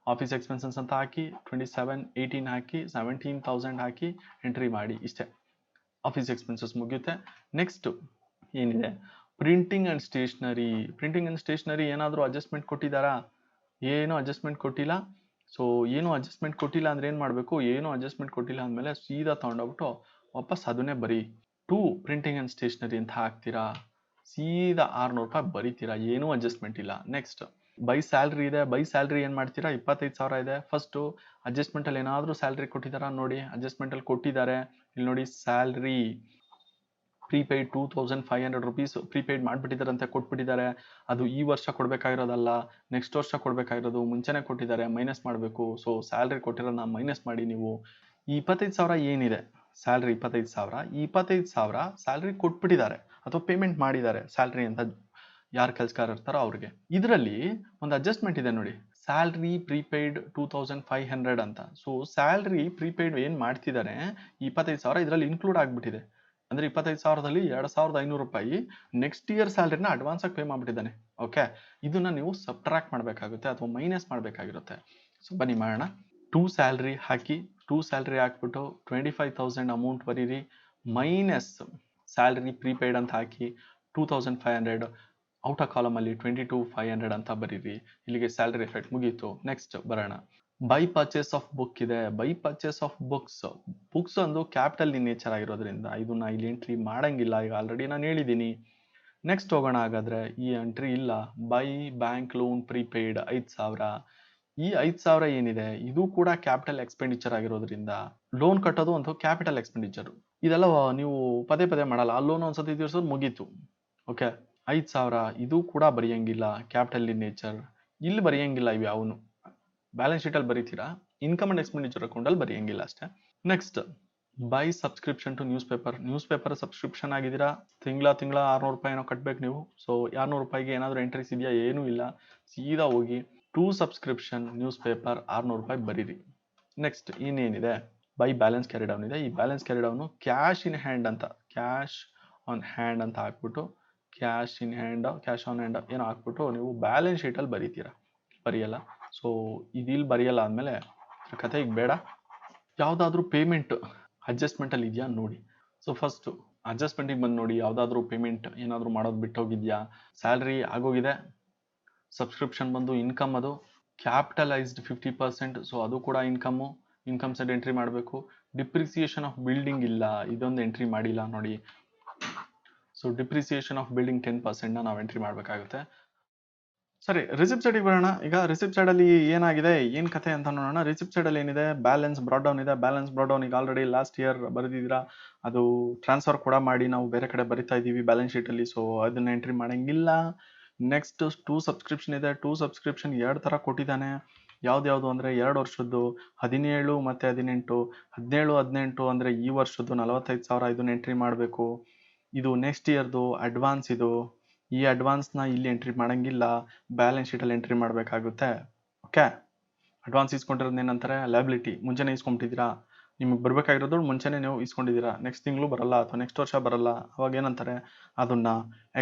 ಆಫೀಸ್ ಎಕ್ಸ್ಪೆನ್ಸಸ್ ಅಂತ ಹಾಕಿ 27, 18 ಹಾಕಿ 17,000 ಹಾಕಿ ಎಂಟ್ರಿ ಮಾಡಿ. ಇಷ್ಟೇ, ಆಫೀಸ್ ಎಕ್ಸ್ಪೆನ್ಸಸ್ ಮುಗಿಯುತ್ತೆ. ನೆಕ್ಸ್ಟ್ ಏನಿದೆ, printing and stationery. Printing and stationery ಏನಾದರೂ ಅಡ್ಜಸ್ಟ್ಮೆಂಟ್ ಕೊಟ್ಟಿದ್ದಾರಾ? ಏನೂ ಅಡ್ಜಸ್ಟ್ಮೆಂಟ್ ಕೊಟ್ಟಿಲ್ಲ. ಸೊ ಏನು ಅಡ್ಜಸ್ಟ್ಮೆಂಟ್ ಕೊಟ್ಟಿಲ್ಲ ಅಂದರೆ ಏನು ಮಾಡಬೇಕು, ಏನೂ ಅಡ್ಜಸ್ಟ್ಮೆಂಟ್ ಕೊಟ್ಟಿಲ್ಲ ಅಂದಮೇಲೆ ಸೀದಾ ತೊಗೊಂಡೋಗ್ಬಿಟ್ಟು ವಾಪಸ್ ಅದನ್ನೇ ಬರೀ ಟು ಪ್ರಿಂಟಿಂಗ್ ಆ್ಯಂಡ್ ಸ್ಟೇಷನರಿ ಅಂತ ಹಾಕ್ತೀರಾ. ಸೀದಾ 600 ರೂಪಾಯಿ ಬರೀತೀರಾ, ಏನೂ ಅಡ್ಜಸ್ಟ್ಮೆಂಟ್ ಇಲ್ಲ. ನೆಕ್ಸ್ಟ್ ಬೈ ಸ್ಯಾಲ್ರಿ ಇದೆ. ಬೈ ಸ್ಯಾಲ್ರಿ ಏನು ಮಾಡ್ತೀರಾ, 25,000 ಇದೆ. ಫಸ್ಟು ಅಡ್ಜಸ್ಟ್ಮೆಂಟಲ್ಲಿ ಏನಾದರೂ ಸ್ಯಾಲ್ರಿ ಕೊಟ್ಟಿದ್ದಾರಾ ನೋಡಿ. ಅಡ್ಜಸ್ಟ್ಮೆಂಟಲ್ಲಿ ಕೊಟ್ಟಿದ್ದಾರೆ. ಇಲ್ಲಿ ನೋಡಿ, ಸ್ಯಾಲ್ರಿ ಪ್ರೀಪೇಯ್ಡ್ 2,500 rupees ಪ್ರೀಪೇಯ್ಡ್ ಮಾಡಿಬಿಟ್ಟಿದ್ದಾರೆ ಅಂತ ಕೊಟ್ಬಿಟ್ಟಿದ್ದಾರೆ. ಅದು ಈ ವರ್ಷ ಕೊಡಬೇಕಾಗಿರೋದಲ್ಲ, ನೆಕ್ಸ್ಟ್ ವರ್ಷ ಕೊಡಬೇಕಾಗಿರೋದು. ಮುಂಚೆನೇ ಕೊಟ್ಟಿದ್ದಾರೆ, ಮೈನಸ್ ಮಾಡಬೇಕು. ಸೊ ಸ್ಯಾಲ್ರಿ ಕೊಟ್ಟಿರೋದನ್ನ ಮೈನಸ್ ಮಾಡಿ ನೀವು. ಈ 25,000 ಏನಿದೆ ಸ್ಯಾಲ್ರಿ 25,000, ಈ 25,000 ಸ್ಯಾಲ್ರಿ ಕೊಟ್ಬಿಟ್ಟಿದ್ದಾರೆ ಅಥವಾ ಪೇಮೆಂಟ್ ಮಾಡಿದ್ದಾರೆ ಸ್ಯಾಲ್ರಿ ಅಂತ ಯಾರು ಕೆಲಸಗಾರ ಇರ್ತಾರೋ ಅವ್ರಿಗೆ. ಇದರಲ್ಲಿ ಒಂದು ಅಡ್ಜಸ್ಟ್ಮೆಂಟ್ ಇದೆ ನೋಡಿ, ಸ್ಯಾಲ್ರಿ ಪ್ರೀಪೇಯ್ಡ್ 2,500 ಅಂತ. ಸೊ ಸ್ಯಾಲ್ರಿ ಪ್ರೀಪೇಯ್ಡ್ ಏನು ಮಾಡ್ತಿದ್ದಾರೆ 25,000 ಇದರಲ್ಲಿ ಇನ್ಕ್ಲೂಡ್ ಆಗಿಬಿಟ್ಟಿದೆ. ಅಂದರೆ 25,000ದಲ್ಲಿ 2,500 ರೂಪಾಯಿ ನೆಕ್ಸ್ಟ್ ಇಯರ್ ಸ್ಯಾಲ್ರಿನ ಅಡ್ವಾನ್ಸ್ ಆಗಿ ಪೇ ಮಾಡಿಬಿಟ್ಟಿದ್ದಾನೆ. ಓಕೆ, ಇದನ್ನ ನೀವು ಸಬ್ಟ್ರಾಕ್ಟ್ ಮಾಡಬೇಕಾಗುತ್ತೆ ಅಥವಾ ಮೈನಸ್ ಮಾಡಬೇಕಾಗಿರುತ್ತೆ. ಸೊ ಬನ್ನಿ ಮಾಡೋಣ. ಟು ಸ್ಯಾಲ್ರಿ ಹಾಕಿ, ಟು ಸ್ಯಾಲ್ರಿ ಹಾಕ್ಬಿಟ್ಟು 25,000 ಅಮೌಂಟ್ ಬರೀರಿ. ಮೈನಸ್ ಸ್ಯಾಲ್ರಿ ಪ್ರೀಪೇಯ್ಡ್ ಅಂತ ಹಾಕಿ 2,500 ಔಟ್ ಆಫ್ ಕಾಲಮಲ್ಲಿ 22,500 ಅಂತ ಬರೀರಿ. ಇಲ್ಲಿಗೆ ಸ್ಯಾಲ್ರಿ ಎಫೆಕ್ಟ್ ಮುಗೀತು. ನೆಕ್ಸ್ಟ್ ಬರೋಣ. ಬೈ ಪರ್ಚೇಸ್ ಆಫ್ ಬುಕ್ ಇದೆ. ಬೈ ಪರ್ಚೇಸ್ ಆಫ್ ಬುಕ್ಸ್ ಒಂದು ಕ್ಯಾಪಿಟಲ್ ಇನ್ ನೇಚರ್ ಆಗಿರೋದ್ರಿಂದ ಇದನ್ನ ಇಲ್ಲಿ ಎಂಟ್ರಿ ಮಾಡಂಗಿಲ್ಲ, ಈಗ ಆಲ್ರೆಡಿ ನಾನು ಹೇಳಿದ್ದೀನಿ. ನೆಕ್ಸ್ಟ್ ಹೋಗೋಣ. ಹಾಗಾದ್ರೆ ಈ ಎಂಟ್ರಿ ಇಲ್ಲ. By bank loan prepaid 5,000. ಈ 5,000 ಏನಿದೆ ಇದು ಕೂಡ ಕ್ಯಾಪಿಟಲ್ ಎಕ್ಸ್ಪೆಂಡಿಚರ್ ಆಗಿರೋದ್ರಿಂದ ಲೋನ್ ಕಟ್ಟೋದು ಒಂದು ಕ್ಯಾಪಿಟಲ್ ಎಕ್ಸ್ಪೆಂಡಿಚರ್. ಇದೆಲ್ಲ ನೀವು ಪದೇ ಪದೇ ಮಾಡಲ್ಲ, ಆ ಲೋನ್ ಒಂದ್ಸತಿ ತೀರ್ಸೋದು ಮುಗೀತು. ಓಕೆ, 5,000 ಇದು ಕೂಡ ಬರೆಯಂಗಿಲ್ಲ, ಕ್ಯಾಪಿಟಲ್ ಇನ್ ನೇಚರ್. ಇಲ್ಲಿ ಬರೆಯಂಗಿಲ್ಲ ಇವು ಯಾವನು. ಬ್ಯಾಲೆನ್ಸ್ ಶೀಟಲ್ಲಿ ಬರೀತೀರಾ, ಇನ್ಕಮ್ ಅಂಡ್ ಎಕ್ಸ್ಪೆಂಡಿಚರ್ ಅಕೌಂಟಲ್ಲಿ ಬರೆಯಂಗಿಲ್ಲ ಅಷ್ಟೇ. Next by subscription to newspaper subscription ಆಗಿದ್ದೀರಾ, ತಿಂಗಳ 600 ರೂಪಾಯಿನೋ ಕಟ್ಬೇಕು ನೀವು. ಸೊ 200 ರೂಪಾಯಿಗೆ ಏನಾದರೂ ಎಂಟ್ರೀಸ್ ಇದೆಯಾ, ಏನೂ ಇಲ್ಲ. ಸೀದಾ ಹೋಗಿ ಟು ಸಬ್ಸ್ಕ್ರಿಪ್ಷನ್ ನ್ಯೂಸ್ ಪೇಪರ್ 600 ರೂಪಾಯಿ ಬರೀರಿ. ನೆಕ್ಸ್ಟ್ ಇನ್ನೇನಿದೆ, ಬೈ ಬ್ಯಾಲೆನ್ಸ್ ಕ್ಯಾರಿ ಡೌನ್ ಇದೆ. ಈ balance carry down cash in hand ಅಂತ, ಕ್ಯಾಶ್ ಆನ್ ಹ್ಯಾಂಡ್ ಅಂತ ಹಾಕ್ಬಿಟ್ಟು ಕ್ಯಾಶ್ ಆನ್ ಹ್ಯಾಂಡ್ ಏನೋ ಹಾಕ್ಬಿಟ್ಟು ನೀವು ಬ್ಯಾಲೆನ್ಸ್ ಶೀಟಲ್ಲಿ ಬರೀತೀರಾ, ಬರೆಯಲ್ಲ. ಸೊ ಇದಿಲ್ಲಿ ಬರೆಯಲ್ಲ ಆದಮೇಲೆ ಕತೆ ಈಗ ಬೇಡ. ಯಾವುದಾದ್ರೂ ಪೇಮೆಂಟ್ ಅಡ್ಜಸ್ಟ್ಮೆಂಟಲ್ಲಿ ಇದೆಯಾ ನೋಡಿ. ಸೊ ಫಸ್ಟು ಅಡ್ಜಸ್ಟ್ಮೆಂಟಿಗೆ ಬಂದು ನೋಡಿ, ಯಾವುದಾದ್ರೂ ಪೇಮೆಂಟ್ ಏನಾದರೂ ಮಾಡೋದು ಬಿಟ್ಟೋಗಿದೆಯಾ. ಸ್ಯಾಲ್ರಿ ಆಗೋಗಿದೆ, ಸಬ್ಸ್ಕ್ರಿಪ್ಷನ್ ಬಂದು ಇನ್ಕಮ್, ಅದು ಕ್ಯಾಪಿಟಲೈಸ್ಡ್ 50%. ಸೊ ಅದು ಕೂಡ ಇನ್ಕಮ್ ಸೈಡ್ ಎಂಟ್ರಿ ಮಾಡಬೇಕು. ಡಿಪ್ರಿಸಿಯೇಷನ್ ಆಫ್ ಬಿಲ್ಡಿಂಗ್ ಇಲ್ಲ, ಇದೊಂದು ಎಂಟ್ರಿ ಮಾಡಿಲ್ಲ ನೋಡಿ. ಸೊ ಡಿಪ್ರಿಸಿಯೇಷನ್ ಆಫ್ ಬಿಲ್ಡಿಂಗ್ 10%ನ ನಾವು ಎಂಟ್ರಿ ಮಾಡಬೇಕಾಗುತ್ತೆ. ಸರಿ, ರಿಸಿಪ್ಟ್ ಸೈಡಿಗೆ ಬರೋಣ. ಈಗ ರಿಸಿಪ್ಟ್ ಸೈಡಲ್ಲಿ ಏನಾಗಿದೆ, ಏನು ಕಥೆ ಅಂತ ನೋಡೋಣ. ರಿಸಿಪ್ಟ್ ಸೈಡಲ್ಲಿ ಏನಿದೆ, ಬ್ಯಾಲೆನ್ಸ್ ಬ್ರಾಡ್ ಡೌನ್ ಇದೆ. ಬ್ಯಾಲೆನ್ಸ್ ಬ್ರಾಡ್ ಡೌನ್ ಈಗ ಆಲ್ರೆಡಿ ಲಾಸ್ಟ್ ಇಯರ್ ಬರೆದಿದ್ದೀರಾ, ಅದು ಟ್ರಾನ್ಸ್ಫರ್ ಕೂಡ ಮಾಡಿ ನಾವು ಬೇರೆ ಕಡೆ ಬರಿತಾ ಇದ್ದೀವಿ ಬ್ಯಾಲೆನ್ಸ್ ಶೀಟಲ್ಲಿ, ಸೊ ಅದನ್ನ ಎಂಟ್ರಿ ಮಾಡಂಗಿಲ್ಲ. ನೆಕ್ಸ್ಟ್ 2 ಸಬ್ಸ್ಕ್ರಿಪ್ಷನ್ ಇದೆ. 2 ಸಬ್ಸ್ಕ್ರಿಪ್ಷನ್ 2 ಥರ ಕೊಟ್ಟಿದ್ದಾನೆ. ಯಾವ್ದು ಅಂದರೆ 2 ವರ್ಷದ್ದು 17 ಮತ್ತು 18. 17 ಅಂದರೆ ಈ ವರ್ಷದ್ದು 45,000, ಇದನ್ನ ಎಂಟ್ರಿ ಮಾಡಬೇಕು. ಇದು ನೆಕ್ಸ್ಟ್ ಇಯರ್ದು ಅಡ್ವಾನ್ಸ್. ಇದು ಈ ಅಡ್ವಾನ್ಸ್ನ ಇಲ್ಲಿ ಎಂಟ್ರಿ ಮಾಡಂಗಿಲ್ಲ, ಬ್ಯಾಲೆನ್ಸ್ ಶೀಟಲ್ಲಿ ಎಂಟ್ರಿ ಮಾಡಬೇಕಾಗುತ್ತೆ. ಓಕೆ, ಅಡ್ವಾನ್ಸ್ ಇಸ್ಕೊಂಡಿರೋದು ಏನಂತಾರೆ, ಲಯಬಿಲಿಟಿ. ಮುಂಚೆನೇ ಇಸ್ಕೊಂಬಿಟ್ಟಿದ್ದೀರಾ, ನಿಮಗೆ ಬರಬೇಕಾಗಿರೋದು ಮುಂಚೆನೇ ನೀವು ಇಸ್ಕೊಂಡಿದ್ದೀರಾ, ನೆಕ್ಸ್ಟ್ ತಿಂಗಳು ಬರಲ್ಲ ಅಥವಾ ನೆಕ್ಸ್ಟ್ ವರ್ಷ ಬರಲ್ಲ, ಅವಾಗ ಏನಂತಾರೆ, ಅದನ್ನ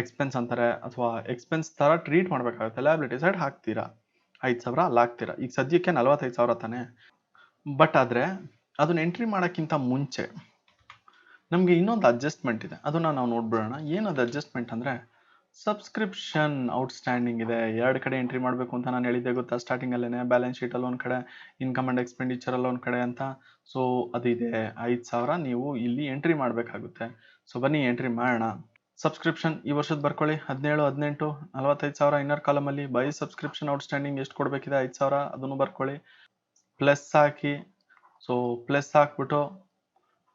ಎಕ್ಸ್ಪೆನ್ಸ್ ಅಂತಾರೆ, ಅಥವಾ ಎಕ್ಸ್ಪೆನ್ಸ್ ಥರ ಟ್ರೀಟ್ ಮಾಡಬೇಕಾಗುತ್ತೆ. ಲಯಬಿಲಿಟಿ ಸೈಡ್ ಹಾಕ್ತೀರಾ, 5,000 ಅಲ್ಲಿ ಹಾಕ್ತೀರಾ. ಈಗ ಸದ್ಯಕ್ಕೆ 45,000 ತಾನೆ. ಬಟ್ ಆದರೆ ಅದನ್ನ ಎಂಟ್ರಿ ಮಾಡೋಕ್ಕಿಂತ ಮುಂಚೆ ನಮಗೆ ಇನ್ನೊಂದು ಅಡ್ಜಸ್ಟ್ಮೆಂಟ್ ಇದೆ, ಅದನ್ನ ನಾವು ನೋಡ್ಬಿಡೋಣ. ಏನದು ಅಡ್ಜಸ್ಟ್ಮೆಂಟ್ ಅಂದರೆ, ಸಬ್ಸ್ಕ್ರಿಪ್ಷನ್ ಔಟ್ಸ್ಟ್ಯಾಂಡಿಂಗ್ ಇದೆ. 2 ಕಡೆ ಎಂಟ್ರಿ ಮಾಡಬೇಕು ಅಂತ ನಾನು ಹೇಳಿದ್ದೆ ಗೊತ್ತಾ ಸ್ಟಾರ್ಟಿಂಗಲ್ಲೇ. ಬ್ಯಾಲೆನ್ಸ್ ಶೀಟಲ್ಲಿ ಒಂದು ಕಡೆ, ಇನ್ಕಮ್ ಆ್ಯಂಡ್ ಎಕ್ಸ್ಪೆಂಡಿಚರಲ್ಲಿ ಒಂದು ಕಡೆ ಅಂತ. ಸೊ ಅದಿದೆ 5,000 ನೀವು ಇಲ್ಲಿ ಎಂಟ್ರಿ ಮಾಡಬೇಕಾಗುತ್ತೆ. ಸೊ ಬನ್ನಿ ಎಂಟ್ರಿ ಮಾಡೋಣ. ಸಬ್ಸ್ಕ್ರಿಪ್ಷನ್ ಈ ವರ್ಷದ ಬರ್ಕೊಳ್ಳಿ, 17, 18, 45,000 ಇನ್ನರ್ ಕಾಲಮಲ್ಲಿ. ಬೈ ಸಬ್ಸ್ಕ್ರಿಪ್ಷನ್ ಔಟ್ಸ್ಟ್ಯಾಂಡಿಂಗ್ ಎಷ್ಟು ಕೊಡಬೇಕಿದೆ, 5,000, ಅದನ್ನು ಬರ್ಕೊಳ್ಳಿ. ಪ್ಲಸ್ ಹಾಕಿ. ಸೊ ಪ್ಲಸ್ ಹಾಕ್ಬಿಟ್ಟು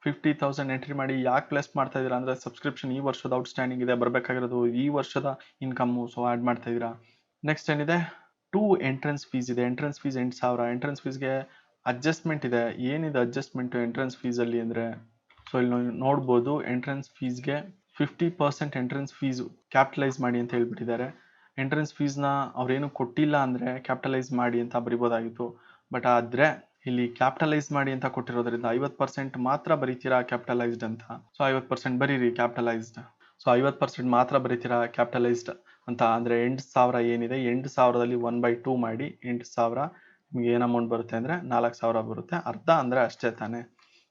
50,000 ಎಂಟ್ರಿ ಮಾಡಿ. ಯಾಕೆ ಪ್ಲಸ್ ಮಾಡ್ತಾ ಇದ್ದೀರಾ ಅಂದರೆ, ಸಬ್ಸ್ಕ್ರಿಪ್ಷನ್ ಈ ವರ್ಷದ ಔಟ್ಸ್ಟ್ಯಾಂಡಿಂಗ್ ಇದೆ, ಬರಬೇಕಾಗಿರೋದು ಈ ವರ್ಷದ ಇನ್ಕಮ್ಮು, ಸೊ ಆ್ಯಡ್ ಮಾಡ್ತಾ ಇದ್ದೀರಾ. ನೆಕ್ಸ್ಟ್ ಏನಿದೆ, 2 ಎಂಟ್ರೆನ್ಸ್ ಫೀಸ್ ಇದೆ. Entrance fees 8,000. ಎಂಟ್ರೆನ್ಸ್ ಫೀಸ್ಗೆ ಅಡ್ಜಸ್ಟ್ಮೆಂಟ್ ಇದೆ. ಏನಿದೆ ಅಡ್ಜಸ್ಟ್ಮೆಂಟು ಎಂಟ್ರೆನ್ಸ್ ಫೀಸಲ್ಲಿ ಅಂದರೆ, ಸೊ ಇಲ್ಲಿ ನೋಡ್ಬೋದು, ಎಂಟ್ರೆನ್ಸ್ ಫೀಸ್ಗೆ 50% ಎಂಟ್ರೆನ್ಸ್ ಫೀಸು ಕ್ಯಾಪಿಟಲೈಸ್ ಮಾಡಿ ಅಂತ ಹೇಳ್ಬಿಟ್ಟಿದ್ದಾರೆ. ಎಂಟ್ರೆನ್ಸ್ ಫೀಸ್ನ ಅವ್ರೇನು ಕೊಟ್ಟಿಲ್ಲ ಅಂದರೆ ಕ್ಯಾಪಿಟಲೈಸ್ ಮಾಡಿ ಅಂತ ಬರಿಬೋದಾಗಿತ್ತು. ಬಟ್ ಆದರೆ ಇಲ್ಲಿ ಕ್ಯಾಪಿಟಲೈಸ್ ಮಾಡಿ ಅಂತ ಕೊಟ್ಟಿರೋದ್ರಿಂದ 50% ಮಾತ್ರ ಬರೀತೀರಾ ಕ್ಯಾಪಿಟಲೈಸ್ಡ್ ಅಂತ. ಸೊ 50% ಬರೀರಿ ಕ್ಯಾಪಿಟಲೈಸ್ಡ್. ಸೊ 50% ಮಾತ್ರ ಬರೀತೀರಾ ಕ್ಯಾಪಿಟಲೈಸ್ಡ್ ಅಂತ ಅಂದರೆ 8,000 ಏನಿದೆ, 8,000ದಲ್ಲಿ 1/2 ಮಾಡಿ. 8,000 ನಿಮ್ಗೆ ಏನು ಅಮೌಂಟ್ ಬರುತ್ತೆ ಅಂದರೆ 4,000 ಬರುತ್ತೆ. ಅರ್ಧ ಅಂದರೆ ಅಷ್ಟೇ ತಾನೆ.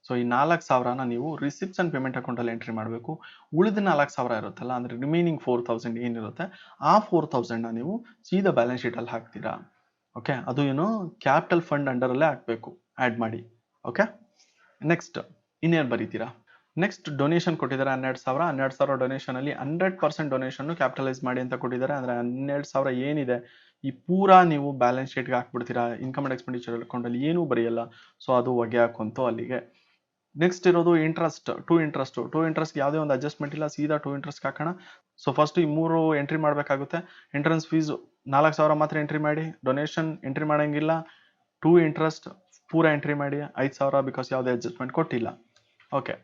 ಸೊ ಈ 4,000ನ ನೀವು ರಿಸಿಪ್ಟ್ಸ್ ಅಂಡ್ ಪೇಮೆಂಟ್ ಅಕೌಂಟಲ್ಲಿ ಎಂಟ್ರಿ ಮಾಡಬೇಕು. ಉಳಿದ 4,000 ಇರುತ್ತಲ್ಲ, ಅಂದರೆ ರಿಮೈನಿಂಗ್ 4,000 ಏನಿರುತ್ತೆ, ಆ 4,000ನ ನೀವು ಸೀದಾ ಬ್ಯಾಲೆನ್ಸ್ ಶೀಟಲ್ಲಿ ಹಾಕ್ತೀರಾ. ಓಕೆ, ಅದು ಏನು ಕ್ಯಾಪಿಟಲ್ ಫಂಡ್ ಅಂಡರಲ್ಲೇ ಹಾಕಬೇಕು, ಆ್ಯಡ್ ಮಾಡಿ. ಓಕೆ, ನೆಕ್ಸ್ಟ್ ಇನ್ನೇನು ಬರೀತೀರಾ. ನೆಕ್ಸ್ಟ್ ಡೊನೇಷನ್ ಕೊಟ್ಟಿದ್ದಾರೆ 12,000. 12,000 ಡೊನೇಷನಲ್ಲಿ 100% ಡೊನೇಷನ್ನು ಕ್ಯಾಪಿಟಲೈಸ್ ಮಾಡಿ ಅಂತ ಕೊಟ್ಟಿದ್ದಾರೆ. ಅಂದರೆ 12,000 ಏನಿದೆ ಈ ಪೂರಾ ನೀವು ಬ್ಯಾಲೆನ್ಸ್ ಶೀಟ್ಗೆ ಹಾಕ್ಬಿಡ್ತೀರಾ. ಇನ್ಕಮ್ ಆ್ಯಂಡ್ ಎಕ್ಸ್ಪೆಂಡಿಚರ್ ಅಕೌಂಟಲ್ಲಿ ಏನೂ ಬರೆಯಲ್ಲ. ಸೊ ಅದು ಹೊಗೆ ಹಾಕೊಂತು ಅಲ್ಲಿಗೆ. ನೆಕ್ಸ್ಟ್ ಇರೋದು ಇಂಟ್ರೆಸ್ಟ್. 2 ಇಂಟ್ರೆಸ್ಟ್ಗೆ ಯಾವುದೇ ಒಂದು ಅಡ್ಜಸ್ಟ್ಮೆಂಟ್ ಇಲ್ಲ, ಸೀದಾ 2 ಇಂಟ್ರೆಸ್ಟ್ಗೆ ಹಾಕೋಣ. ಸೊ ಫಸ್ಟ್ ಈ 3 ಎಂಟ್ರಿ ಮಾಡಬೇಕಾಗುತ್ತೆ. ಎಂಟ್ರೆನ್ಸ್ ಫೀಸ್ 4,000 ಮಾತ್ರ ಎಂಟ್ರಿ ಮಾಡಿ. ಡೊನೇಷನ್ ಎಂಟ್ರಿ ಮಾಡೋಂಗಿಲ್ಲ. 2 ಇಂಟ್ರೆಸ್ಟ್ ಪೂರ ಎಂಟ್ರಿ ಮಾಡಿ 5,000, ಬಿಕಾಸ್ ಯಾವುದೇ ಅಡ್ಜಸ್ಟ್ಮೆಂಟ್ ಕೊಟ್ಟಿಲ್ಲ. ಓಕೆ,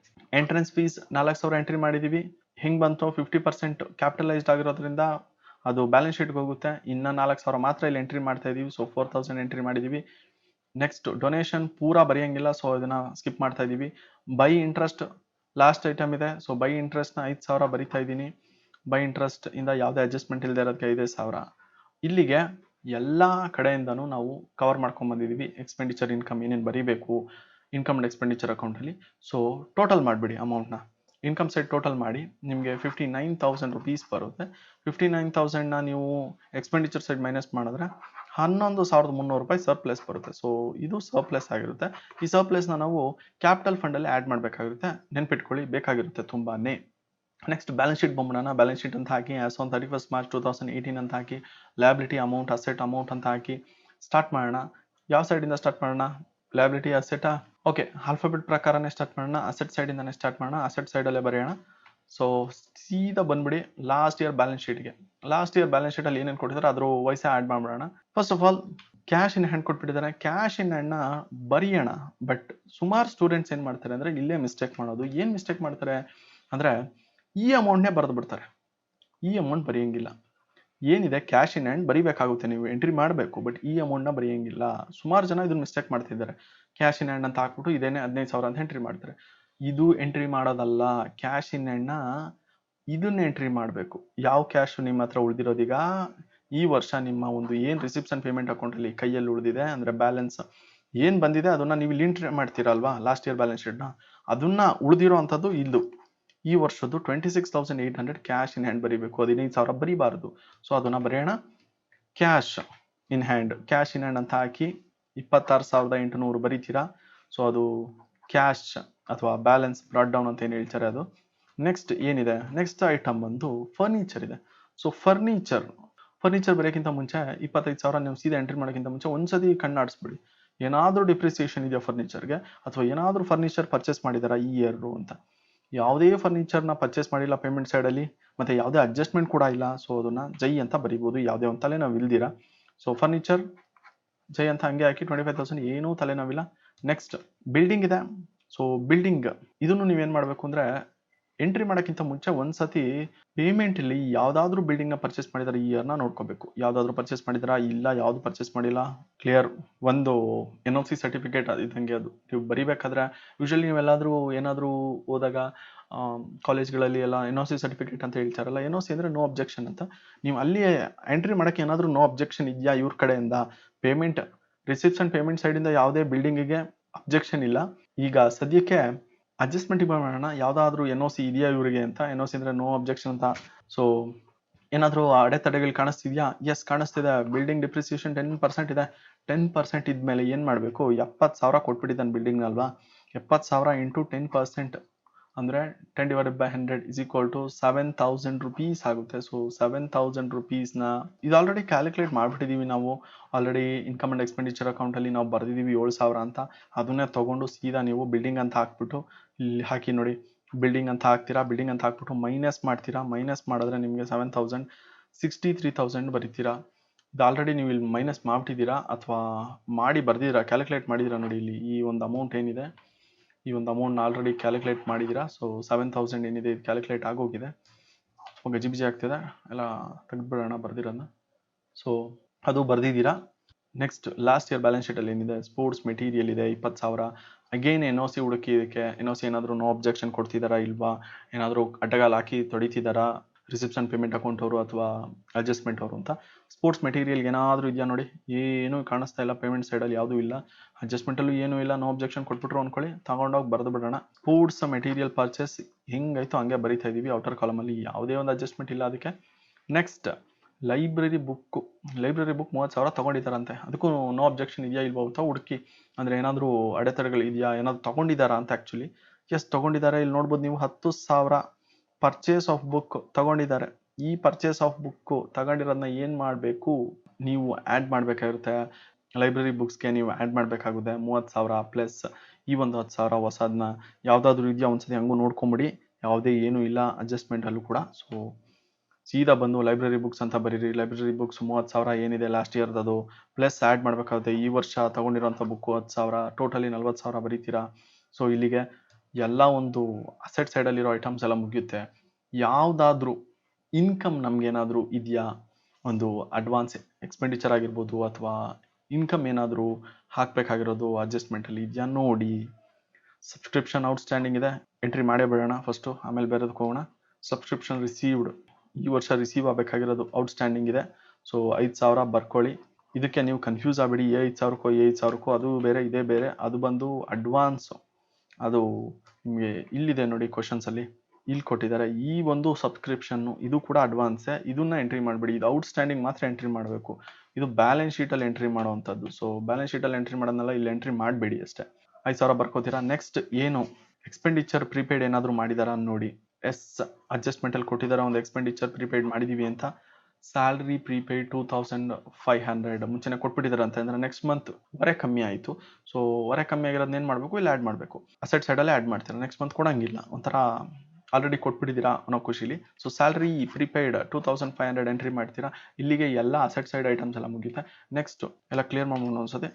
ಎಂಟ್ರೆನ್ಸ್ ಫೀಸ್ 4,000 ಎಂಟ್ರಿ ಮಾಡಿದ್ದೀವಿ. ಹಿಂಗೆ ಬಂತು, 50% ಕ್ಯಾಪಿಟಲೈಸ್ಡ್ ಆಗಿರೋದ್ರಿಂದ ಅದು ಬ್ಯಾಲೆನ್ಸ್ ಶೀಟ್ಗೆ ಹೋಗುತ್ತೆ. ಇನ್ನು 4,000 ಮಾತ್ರ ಇಲ್ಲಿ ಎಂಟ್ರಿ ಮಾಡ್ತಾ ಇದ್ದೀವಿ. ಸೊ 4,000 ಎಂಟ್ರಿ ಮಾಡಿದ್ದೀವಿ. ನೆಕ್ಸ್ಟ್ ಡೊನೇಷನ್ ಪೂರಾ ಬರೆಯಂಗಿಲ್ಲ, ಸೊ ಇದನ್ನ ಸ್ಕಿಪ್ ಮಾಡ್ತಾ ಇದ್ದೀವಿ. ಬೈ ಇಂಟ್ರೆಸ್ಟ್ ಲಾಸ್ಟ್ ಐಟಮ್ ಇದೆ. ಸೊ ಬೈ ಇಂಟ್ರೆಸ್ಟ್ನ 5,000 ಬರಿತಾ ಇದ್ದೀನಿ. ಬೈ ಇಂಟ್ರೆಸ್ಟ್ ಇಂದ ಯಾವುದೇ ಅಡ್ಜಸ್ಟ್ಮೆಂಟ್ ಇಲ್ಲದೆ ಇರೋದಕ್ಕೆ 5,000. ಇಲ್ಲಿಗೆ ಎಲ್ಲ ಕಡೆಯಿಂದನೂ ನಾವು ಕವರ್ ಮಾಡ್ಕೊಂಡು ಬಂದಿದ್ದೀವಿ. ಎಕ್ಸ್ಪೆಂಡಿಚರ್ ಇನ್ಕಮ್ ಏನೇನು ಬರೀಬೇಕು ಇನ್ಕಮ್ ಆ್ಯಂಡ್ ಎಕ್ಸ್ಪೆಂಡಿಚರ್ ಅಕೌಂಟಲ್ಲಿ. ಸೊ ಟೋಟಲ್ ಮಾಡಿಬಿಡಿ ಅಮೌಂಟ್ನ. ಇನ್ಕಮ್ ಸೈಡ್ ಟೋಟಲ್ ಮಾಡಿ, ನಿಮಗೆ 59,000 ರುಪೀಸ್ ಬರುತ್ತೆ. 59,000ನ ನೀವು ಎಕ್ಸ್ಪೆಂಡಿಚರ್ ಸೈಡ್ ಮೈನಸ್ ಮಾಡಿದ್ರೆ 11,300 ರೂಪಾಯಿ ಸರ್ಪ್ಲೆಸ್ ಬರುತ್ತೆ. ಸೊ ಇದು ಸರ್ಪ್ಲೆಸ್ ಆಗಿರುತ್ತೆ. ಈ ಸರ್ಪ್ಲೆಸ್ನ ನಾವು ಕ್ಯಾಪಿಟಲ್ ಫಂಡಲ್ಲಿ ಆ್ಯಡ್ ಮಾಡಬೇಕಾಗಿರುತ್ತೆ. ನೆನ್ಪಿಟ್ಕೊಳ್ಳಿ, ಬೇಕಾಗಿರುತ್ತೆ ತುಂಬಾನೇ. ನೆಕ್ಸ್ಟ್ ಬ್ಯಾಲೆನ್ಸ್ ಶೀಟ್ ಬಂದ್ಬಿಡೋಣ. ಬ್ಯಾಲೆನ್ಸ್ ಶೀಟ್ ಅಂತ ಹಾಕಿ ಆಸ್ ಆನ್ 31st March 2018 ಅಂತ ಹಾಕಿ, ಲಯಬಿಲಿಟಿ ಅಮೌಂಟ್, ಅಸೆಟ್ ಅಮೌಂಟ್ ಅಂತ ಹಾಕಿ ಸ್ಟಾರ್ಟ್ ಮಾಡೋಣ. ಯಾವ ಸೈಡಿಂದ ಸ್ಟಾರ್ಟ್ ಮಾಡೋಣ, ಲಯಬಿಲಿಟಿ ಅಸೆಟಾ? ಓಕೆ, ಆಲ್ಫಾಬೆಟ್ ಪ್ರಕಾರನೇ ಸ್ಟಾರ್ಟ್ ಮಾಡೋಣ. ಅಸೆಟ್ ಸೈಡಿಂದಾನೇ ಸ್ಟಾರ್ಟ್ ಮಾಡೋಣ. ಅಸೆಟ್ ಸೈಡಲ್ಲೇ ಬರೆಯೋಣ. ಸೊ ಸೀದಾ ಬಂದ್ಬಿಡಿ ಲಾಸ್ಟ್ ಇಯರ್ ಬ್ಯಾಲೆನ್ಸ್ ಶೀಟ್ಗೆ. ಲಾಸ್ಟ್ ಇಯರ್ ಬ್ಯಾಲೆನ್ಸ್ ಶೀಟಲ್ಲಿ ಏನೇನು ಕೊಟ್ಟಿದ್ದಾರೆ ಅದ್ರ ವಯಸ್ಸೇ ಆ್ಯಡ್ ಮಾಡ್ಬಿಡೋಣ. First of all cash in hand ಕೊಟ್ಬಿಟ್ಟಿದ್ದಾರೆ. ಕ್ಯಾಶ್ ಇನ್ ಹ್ಯಾಂಡ್ನ ಬರೆಯೋಣ. ಬಟ್ ಸುಮಾರು ಸ್ಟೂಡೆಂಟ್ಸ್ ಏನು ಮಾಡ್ತಾರೆ ಅಂದರೆ ಇಲ್ಲೇ ಮಿಸ್ಟೇಕ್ ಮಾಡೋದು. ಏನು ಮಿಸ್ಟೇಕ್ ಮಾಡ್ತಾರೆ ಅಂದರೆ, ಈ ಅಮೌಂಟ್ನೇ ಬರೆದು ಬಿಡ್ತಾರೆ. ಈ ಅಮೌಂಟ್ ಬರೆಯಂಗಿಲ್ಲ. ಏನಿದೆ ಕ್ಯಾಶ್ ಇನ್ ಹ್ಯಾಂಡ್ ಬರಿಬೇಕಾಗುತ್ತೆ, ನೀವು ಎಂಟ್ರಿ ಮಾಡಬೇಕು. ಬಟ್ ಈ ಅಮೌಂಟ್ನ ಬರೆಯಂಗಿಲ್ಲ. ಸುಮಾರು ಜನ ಇದನ್ನ ಮಿಸ್ಟೇಕ್ ಮಾಡ್ತಿದ್ದಾರೆ. ಕ್ಯಾಶ್ ಇನ್ ಹ್ಯಾಂಡ್ ಅಂತ ಹಾಕ್ಬಿಟ್ಟು ಇದೇನೆ 15,000 ಅಂತ ಎಂಟ್ರಿ ಮಾಡ್ತಾರೆ. ಇದು ಎಂಟ್ರಿ ಮಾಡೋದಲ್ಲ. ಕ್ಯಾಶ್ ಇನ್ ಹ್ಯಾಂಡ್ನ ಇದನ್ನ ಎಂಟ್ರಿ ಮಾಡಬೇಕು. ಯಾವ ಕ್ಯಾಶ್ ನಿಮ್ಮ ಹತ್ರ ಉಳಿದಿರೋದೀಗ ಈ ವರ್ಷ ನಿಮ್ಮ ಒಂದು ಏನು ರಿಸಿಪ್ಟ್ಸ್ ಅಂಡ್ ಪೇಮೆಂಟ್ ಅಕೌಂಟಲ್ಲಿ ಕೈಯಲ್ಲಿ ಉಳಿದಿದೆ ಅಂದರೆ ಬ್ಯಾಲೆನ್ಸ್ ಏನು ಬಂದಿದೆ ಅದನ್ನ ನೀವು ಇಲ್ಲಿ ಎಂಟ್ರಿ ಮಾಡ್ತೀರಲ್ವಾ, ಲಾಸ್ಟ್ ಇಯರ್ ಬ್ಯಾಲೆನ್ಸ್ ಶೀಟ್ನ, ಅದನ್ನ ಉಳಿದಿರೋ ಅಂಥದ್ದು ಇದು ಈ ವರ್ಷದ್ದು 26,800 ಕ್ಯಾಶ್ ಇನ್ ಹ್ಯಾಂಡ್ ಬರೀಬೇಕು. 15,000 ಬರೀಬಾರ್ದು. ಸೊ ಅದನ್ನ ಬರೆಯೋಣ. ಕ್ಯಾಶ್ ಇನ್ ಹ್ಯಾಂಡ್ ಅಂತ ಹಾಕಿ 26,800 ಬರೀತೀರಾ. ಸೊ ಅದು ಕ್ಯಾಶ್ ಅಥವಾ ಬ್ಯಾಲೆನ್ಸ್ ಬ್ರಾಡ್ ಡೌನ್ ಅಂತ ಏನು ಹೇಳ್ತಾರೆ ಅದು. ನೆಕ್ಸ್ಟ್ ಏನಿದೆ, ನೆಕ್ಸ್ಟ್ ಐಟಮ್ ಬಂದು ಫರ್ನಿಚರ್ ಇದೆ. ಸೊ ಫರ್ನಿಚರ್ ಬರೋಕ್ಕಿಂತ ಮುಂಚೆ 25,000 ನೀವು ಸೀದಾ ಎಂಟ್ರಿ ಮಾಡೋಕ್ಕಿಂತ ಮುಂಚೆ ಒಂದ್ಸತಿ ಕಣ್ಣಾಡಿಸ್ಬಿಡಿ, ಏನಾದರೂ ಡಿಪ್ರಿಸಿಯೇಷನ್ ಇದೆಯಾ ಫರ್ನಿಚರ್ಗೆ, ಅಥವಾ ಏನಾದರೂ ಫರ್ನಿಚರ್ ಪರ್ಚೇಸ್ ಮಾಡಿದಾರಾ ಈ ಇಯರ್ ಅಂತ. ಯಾವುದೇ ಫರ್ನಿಚರ್ನ ಪರ್ಚೇಸ್ ಮಾಡಿಲ್ಲ ಪೇಮೆಂಟ್ ಸೈಡಲ್ಲಿ, ಮತ್ತು ಯಾವುದೇ ಅಡ್ಜಸ್ಟ್ಮೆಂಟ್ ಕೂಡ ಇಲ್ಲ. ಸೊ ಅದನ್ನು ಜೈ ಅಂತ ಬರಿಬೋದು, ಯಾವುದೇ ಒಂದು ತಲೆನೋವು ಇಲ್ದಿರ. ಸೊ ಫರ್ನಿಚರ್ ಜೈ ಅಂತ ಹಂಗೆ ಹಾಕಿ 25,000 ಏನೂ ತಲೆನೋವಿಲ್ಲ. ನೆಕ್ಸ್ಟ್ ಬಿಲ್ಡಿಂಗ್ ಇದೆ. ಸೊ ಬಿಲ್ಡಿಂಗ್ ಇದನ್ನು ನೀವೇನು ಮಾಡಬೇಕು ಅಂದರೆ, ಎಂಟ್ರಿ ಮಾಡೋಕ್ಕಿಂತ ಮುಂಚೆ ಒಂದ್ಸತಿ ಪೇಮೆಂಟಲ್ಲಿ ಯಾವುದಾದ್ರೂ ಬಿಲ್ಡಿಂಗ್ನ ಪರ್ಚೇಸ್ ಮಾಡಿದಾರೆ ಈ ಇಯರ್ನ ನೋಡ್ಕೋಬೇಕು. ಯಾವುದಾದ್ರೂ ಪರ್ಚೇಸ್ ಮಾಡಿದಾರಾ, ಇಲ್ಲ ಯಾವುದು ಪರ್ಚೇಸ್ ಮಾಡಿಲ್ಲ, ಕ್ಲಿಯರ್ ಒಂದು NOC ಸರ್ಟಿಫಿಕೇಟ್ ಇದ್ದಂಗೆ ಅದು ನೀವು ಬರಿಬೇಕಾದ್ರೆ. ಯೂಶಲಿ ನೀವೆಲ್ಲಾದರೂ ಏನಾದರೂ ಹೋದಾಗ ಕಾಲೇಜ್ಗಳಲ್ಲಿ ಎಲ್ಲ NOC ಸರ್ಟಿಫಿಕೇಟ್ ಅಂತ ಹೇಳ್ತಾರಲ್ಲ, NOC ಅಂದರೆ ನೋ ಅಬ್ಜೆಕ್ಷನ್ ಅಂತ. ನೀವು ಅಲ್ಲಿ ಎಂಟ್ರಿ ಮಾಡೋಕ್ಕೆ ಏನಾದರೂ ನೋ ಅಬ್ಜೆಕ್ಷನ್ ಇದೆಯಾ ಇವ್ರ ಕಡೆಯಿಂದ, ಪೇಮೆಂಟ್ ರಿಸಿಪ್ಷನ್ ಪೇಮೆಂಟ್ ಸೈಡಿಂದ ಯಾವುದೇ ಬಿಲ್ಡಿಂಗಿಗೆ ಅಬ್ಜೆಕ್ಷನ್ ಇಲ್ಲ. ಈಗ ಸದ್ಯಕ್ಕೆ ಅಡ್ಜಸ್ಟ್ಮೆಂಟಿಗೆ ಮಾಡೋಣ, ಯಾವುದಾದ್ರೂ NOC ಇದೆಯಾ ಇವರಿಗೆ ಅಂತ. NOC ಅಂದರೆ ನೋ ಅಬ್ಜೆಕ್ಷನ್ ಅಂತ. ಸೊ ಏನಾದರೂ ಅಡೆತಡೆಗಳು ಕಾಣಿಸ್ತಿದ್ಯಾ? ಎಸ್ ಕಾಣಿಸ್ತಿದೆ. ಬಿಲ್ಡಿಂಗ್ ಡಿಪ್ರಿಸಿಯೇಷನ್ 10% ಇದೆ. 10% ಇದ್ಮೇಲೆ ಏನು ಮಾಡಬೇಕು? 70,000 ಕೊಟ್ಬಿಟ್ಟಿದ್ದಾನೆ ಬಿಲ್ಡಿಂಗ್ನಲ್ವಾ. 70,000 ಇಂಟು 10% ಅಂದರೆ 10/100 ಇಸ್ ಈಕ್ವಲ್ ಟು 7,000 ರುಪೀಸ್ ಆಗುತ್ತೆ. ಸೊ 7,000 ರುಪೀಸ್ನ ಇದು ಆಲ್ರೆಡಿ ಕ್ಯಾಲ್ಕುಲೇಟ್ ಮಾಡಿಬಿಟ್ಟಿದ್ದೀವಿ ನಾವು. ಆಲ್ರೆಡಿ ಇನ್ಕಮ್ ಆ್ಯಂಡ್ ಎಕ್ಸ್ಪೆಂಡಿಚರ್ ಅಕೌಂಟಲ್ಲಿ ನಾವು ಬರೆದಿದ್ದೀವಿ 7,000 ಅಂತ. ಅದನ್ನೇ ತೊಗೊಂಡು ಸೀದಾ ನೀವು ಬಿಲ್ಡಿಂಗ್ ಅಂತ ಹಾಕ್ಬಿಟ್ಟು ಇಲ್ಲಿ ಹಾಕಿ ನೋಡಿ. ಬಿಲ್ಡಿಂಗ್ ಅಂತ ಹಾಕ್ತೀರಾ, ಬಿಲ್ಡಿಂಗ್ ಅಂತ ಹಾಕ್ಬಿಟ್ಟು ಮೈನಸ್ ಮಾಡ್ತೀರಾ. ಮೈನಸ್ ಮಾಡಿದ್ರೆ ನಿಮಗೆ 7,000 63,000 ಬರೀತೀರಾ. ಇದು ಆಲ್ರೆಡಿ ನೀವು ಇಲ್ಲಿ ಮೈನಸ್ ಮಾಡ್ಬಿಟ್ಟಿದ್ದೀರಾ ಅಥವಾ ಮಾಡಿ ಬರ್ದಿದ್ದೀರಾ, ಕ್ಯಾಲ್ಕುಲೇಟ್ ಮಾಡಿದ್ದೀರಾ ನೋಡಿ. ಇಲ್ಲಿ ಈ ಒಂದು ಅಮೌಂಟ್ ಏನಿದೆ, ಈ ಒಂದು ಅಮೌಂಟ್ನ ಆಲ್ರೆಡಿ ಕ್ಯಾಲ್ಕುಲೇಟ್ ಮಾಡಿದ್ದೀರಾ. ಸೊ 7,000 ಏನಿದೆ ಇದು ಕ್ಯಾಲ್ಕುಲೇಟ್ ಆಗೋಗಿದೆ. ಗಜಿಬಿಜಿ ಆಗ್ತಿದೆ, ಎಲ್ಲ ತೆಗೆದುಬಿಡೋಣ ಬರ್ದಿರೋದನ್ನ. ಸೊ ಅದು ಬರ್ದಿದ್ದೀರಾ. ನೆಕ್ಸ್ಟ್ ಲಾಸ್ಟ್ ಇಯರ್ ಬ್ಯಾಲೆನ್ಸ್ ಶೀಟಲ್ಲಿ ಏನಿದೆ, ಸ್ಪೋರ್ಟ್ಸ್ ಮೆಟೀರಿಯಲ್ ಇದೆ 20,000. ಅಗೇನ್ NOC ಹುಡುಕಿ, ಇದಕ್ಕೆ NOC ಏನಾದರೂ ನೋ ಅಬ್ಜೆಕ್ಷನ್ ಕೊಡ್ತಿದ್ದಾರಾ ಇಲ್ವಾ, ಏನಾದರೂ ಅಡ್ಡಗಾಲು ಹಾಕಿ ತೊಡಿತಿದ್ದಾರಾ ರಿಸೆಪ್ಷನ್ ಪೇಮೆಂಟ್ ಅಕೌಂಟ್ ಅವರು ಅಥವಾ ಅಡ್ಜಸ್ಟ್ಮೆಂಟ್ ಅವರು ಅಂತ. ಸ್ಪೋರ್ಟ್ಸ್ ಮೆಟೀರಿಯಲ್ಗೆ ಏನಾದರೂ ಇದೆಯಾ ನೋಡಿ, ಏನೂ ಕಾಣಿಸ್ತಾ ಇಲ್ಲ. ಪೇಮೆಂಟ್ ಸೈಡಲ್ಲಿ ಯಾವುದೂ ಇಲ್ಲ, ಅಡ್ಜಸ್ಟ್ಮೆಂಟಲ್ಲೂ ಏನೂ ಇಲ್ಲ. ನೋ ಅಬ್ಜೆಕ್ಷನ್ ಕೊಟ್ಬಿಟ್ರು ಅಂದ್ಕೊಳ್ಳಿ, ತಗೊಂಡೋಗಿ ಬರೆದು ಬಿಡೋಣ. ಸ್ಪೋರ್ಟ್ಸ್ ಮೆಟೀರಿಯಲ್ ಪರ್ಚೇಸ್ ಹೆಂಗಾಯ್ತು ಹಂಗೆ ಬರಿತಾ ಇದ್ದೀವಿ. ಔಟರ್ ಕಾಲಮಲ್ಲಿ ಯಾವುದೇ ಒಂದು ಅಡ್ಜಸ್ಟ್ಮೆಂಟ್ ಇಲ್ಲ ಅದಕ್ಕೆ. Next library book 30,000 ತೊಗೊಂಡಿದ್ದಾರಂತೆ. ಅದಕ್ಕೂ ನೋ ಅಬ್ಜೆಕ್ಷನ್ ಇದೆಯಾ ಇಲ್ವಾ ಅಂತ ಹುಡುಕಿ. ಅಂದರೆ ಏನಾದರೂ ಅಡೆತಡೆಗಳು ಇದೆಯಾ, ಏನಾದರೂ ತೊಗೊಂಡಿದ್ದಾರಾ ಅಂತ. ಆ್ಯಕ್ಚುಲಿ ಎಸ್ ತೊಗೊಂಡಿದ್ದಾರೆ. ಇಲ್ಲಿ ನೋಡ್ಬೋದು ನೀವು 10,000 ಪರ್ಚೇಸ್ ಆಫ್ ಬುಕ್ ತೊಗೊಂಡಿದ್ದಾರೆ. ಈ ಪರ್ಚೇಸ್ ಆಫ್ ಬುಕ್ಕು ತಗೊಂಡಿರೋದನ್ನ ಏನು ಮಾಡಬೇಕು, ನೀವು ಆ್ಯಡ್ ಮಾಡಬೇಕಾಗಿರುತ್ತೆ. ಲೈಬ್ರರಿ ಬುಕ್ಸ್ಗೆ ನೀವು ಆ್ಯಡ್ ಮಾಡಬೇಕಾಗುತ್ತೆ 30,000 ಪ್ಲಸ್ ಈ ಒಂದು 10,000 ಹೊಸದನ್ನ. ಯಾವುದಾದ್ರೂ ಇದೆಯಾ ಒಂದ್ಸತಿ ಹಂಗೂ ನೋಡ್ಕೊಂಬಿಡಿ, ಯಾವುದೇ ಏನೂ ಇಲ್ಲ ಅಡ್ಜಸ್ಟ್ಮೆಂಟಲ್ಲೂ ಕೂಡ. ಸೊ ಸೀದಾ ಬಂದು ಲೈಬ್ರರಿ ಬುಕ್ಸ್ ಅಂತ ಬರೀರಿ. ಲೈಬ್ರರಿ ಬುಕ್ಸ್ 30,000 ಏನಿದೆ ಲಾಸ್ಟ್ ಇಯರ್ದು ಪ್ಲಸ್ ಆ್ಯಡ್ ಮಾಡಬೇಕಾಗುತ್ತೆ. ಈ ವರ್ಷ ತೊಗೊಂಡಿರೋಂಥ ಬುಕ್ಕು 10,000, ಟೋಟಲಿ 40,000 ಬರೀತೀರಾ. ಸೊ ಇಲ್ಲಿಗೆ ಎಲ್ಲ ಒಂದು ಅಸೆಟ್ ಸೈಡಲ್ಲಿರೋ ಐಟಮ್ಸ್ ಎಲ್ಲ ಮುಗಿಯುತ್ತೆ. ಯಾವುದಾದ್ರೂ ಇನ್ಕಮ್ ನಮಗೇನಾದರೂ ಇದೆಯಾ, ಒಂದು ಅಡ್ವಾನ್ಸ್ ಎಕ್ಸ್ಪೆಂಡಿಚರ್ ಆಗಿರ್ಬೋದು ಅಥವಾ ಇನ್ಕಮ್ ಏನಾದರೂ ಹಾಕಬೇಕಾಗಿರೋದು ಅಡ್ಜಸ್ಟ್ಮೆಂಟಲ್ಲಿ ಇದೆಯಾ ನೋಡಿ. ಸಬ್ಸ್ಕ್ರಿಪ್ಷನ್ ಔಟ್ಸ್ಟ್ಯಾಂಡಿಂಗ್ ಇದೆ, ಎಂಟ್ರಿ ಮಾಡೇ ಬಿಡೋಣ ಫಸ್ಟು, ಆಮೇಲೆ ಬೇರೆದಕ್ಕೆ ಹೋಗೋಣ. ಸಬ್ಸ್ಕ್ರಿಪ್ಷನ್ ರಿಸೀವ್ಡ್ ಈ ವರ್ಷ ರಿಸೀವ್ ಆಗಬೇಕಾಗಿರೋದು ಔಟ್ಸ್ಟ್ಯಾಂಡಿಂಗ್ ಇದೆ. ಸೊ 5,000 ಬರ್ಕೊಳ್ಳಿ. ಇದಕ್ಕೆ ನೀವು ಕನ್ಫ್ಯೂಸ್ ಆಗಬೇಡಿ, 5,000ಕ್ಕೋ ಅದು ಬೇರೆ ಇದೇ ಬೇರೆ. ಅದು ಬಂದು ಅಡ್ವಾನ್ಸು. ಅದು ನಿಮಗೆ ಇಲ್ಲಿದೆ ನೋಡಿ ಕ್ವಶನ್ಸಲ್ಲಿ, ಇಲ್ಲಿ ಕೊಟ್ಟಿದ್ದಾರೆ. ಈ ಒಂದು ಸಬ್ಸ್ಕ್ರಿಪ್ಷನ್ನು ಇದು ಕೂಡ ಅಡ್ವಾನ್ಸೇ, ಇದನ್ನ ಎಂಟ್ರಿ ಮಾಡಬೇಡಿ. ಇದು ಔಟ್ಸ್ಟ್ಯಾಂಡಿಂಗ್ ಮಾತ್ರ ಎಂಟ್ರಿ ಮಾಡಬೇಕು. ಇದು ಬ್ಯಾಲೆನ್ಸ್ ಶೀಟಲ್ಲಿ ಎಂಟ್ರಿ ಮಾಡೋವಂಥದ್ದು. ಸೊ ಬ್ಯಾಲೆನ್ಸ್ ಶೀಟಲ್ಲಿ ಎಂಟ್ರಿ ಮಾಡೋದನ್ನೆಲ್ಲ ಇಲ್ಲಿ ಎಂಟ್ರಿ ಮಾಡಬೇಡಿ ಅಷ್ಟೇ. 5,000 ಬರ್ಕೋತೀರಾ. ನೆಕ್ಸ್ಟ್ ಏನು ಎಕ್ಸ್ಪೆಂಡಿಚರ್ ಪ್ರೀಪೇಯ್ಡ್ ಏನಾದರೂ ಮಾಡಿದಾರಾ ನೋಡಿ. ಎಸ್ ಅಡ್ಜಸ್ಟ್ಮೆಂಟಲ್ಲಿ ಕೊಟ್ಟಿದ್ದಾರೆ ಒಂದು ಎಕ್ಸ್ಪೆಂಡಿಚರ್ ಪ್ರೀಪೇಯ್ಡ್ ಮಾಡಿದ್ದೀವಿ ಅಂತ. ಸ್ಯಾಲ್ರಿ ಪ್ರೀಪೇಯ್ಡ್ 2,500 ಮುಂಚೆನೇ ಕೊಟ್ಬಿಟ್ಟಿದ್ದಾರೆ ಅಂತ. ಅಂದರೆ ನೆಕ್ಸ್ಟ್ ಮಂತ್ ಹೊರೆ ಕಮ್ಮಿ ಆಯಿತು. ಸೊ ಹೊರೆ ಕಮ್ಮಿ ಆಗಿರೋದನ್ನ ಏನು ಮಾಡಬೇಕು, ಇಲ್ಲಿ ಆ್ಯಡ್ ಮಾಡಬೇಕು. ಅಸೆಟ್ ಸೈಡಲ್ಲೇ ಆ್ಯಡ್ ಮಾಡ್ತೀರಾ. ನೆಕ್ಸ್ಟ್ ಮಂತ್ ಕೊಡೋಂಗಿಲ್ಲ, ಒಂಥರ ಆಲ್ರೆಡಿ ಕೊಟ್ಬಿಟ್ಟಿದ್ದೀರಾ ಅನ್ನೋ ಖುಷಿಲಿ. ಸೊ ಸ್ಯಾಲ್ರಿ ಪ್ರೀಪೇಯ್ಡ್ 2,500 ಎಂಟ್ರಿ ಮಾಡ್ತೀರಾ. ಇಲ್ಲಿಗೆ ಎಲ್ಲ ಅಸೆಟ್ ಸೈಡ್ ಐಟಮ್ಸ್ ಎಲ್ಲ ಮುಗಿಯುತ್ತೆ. ನೆಕ್ಸ್ಟ್ ಎಲ್ಲ ಕ್ಲಿಯರ್ ಮಾಡ್ಬೋದು ಅನ್ಸುತ್ತೆ.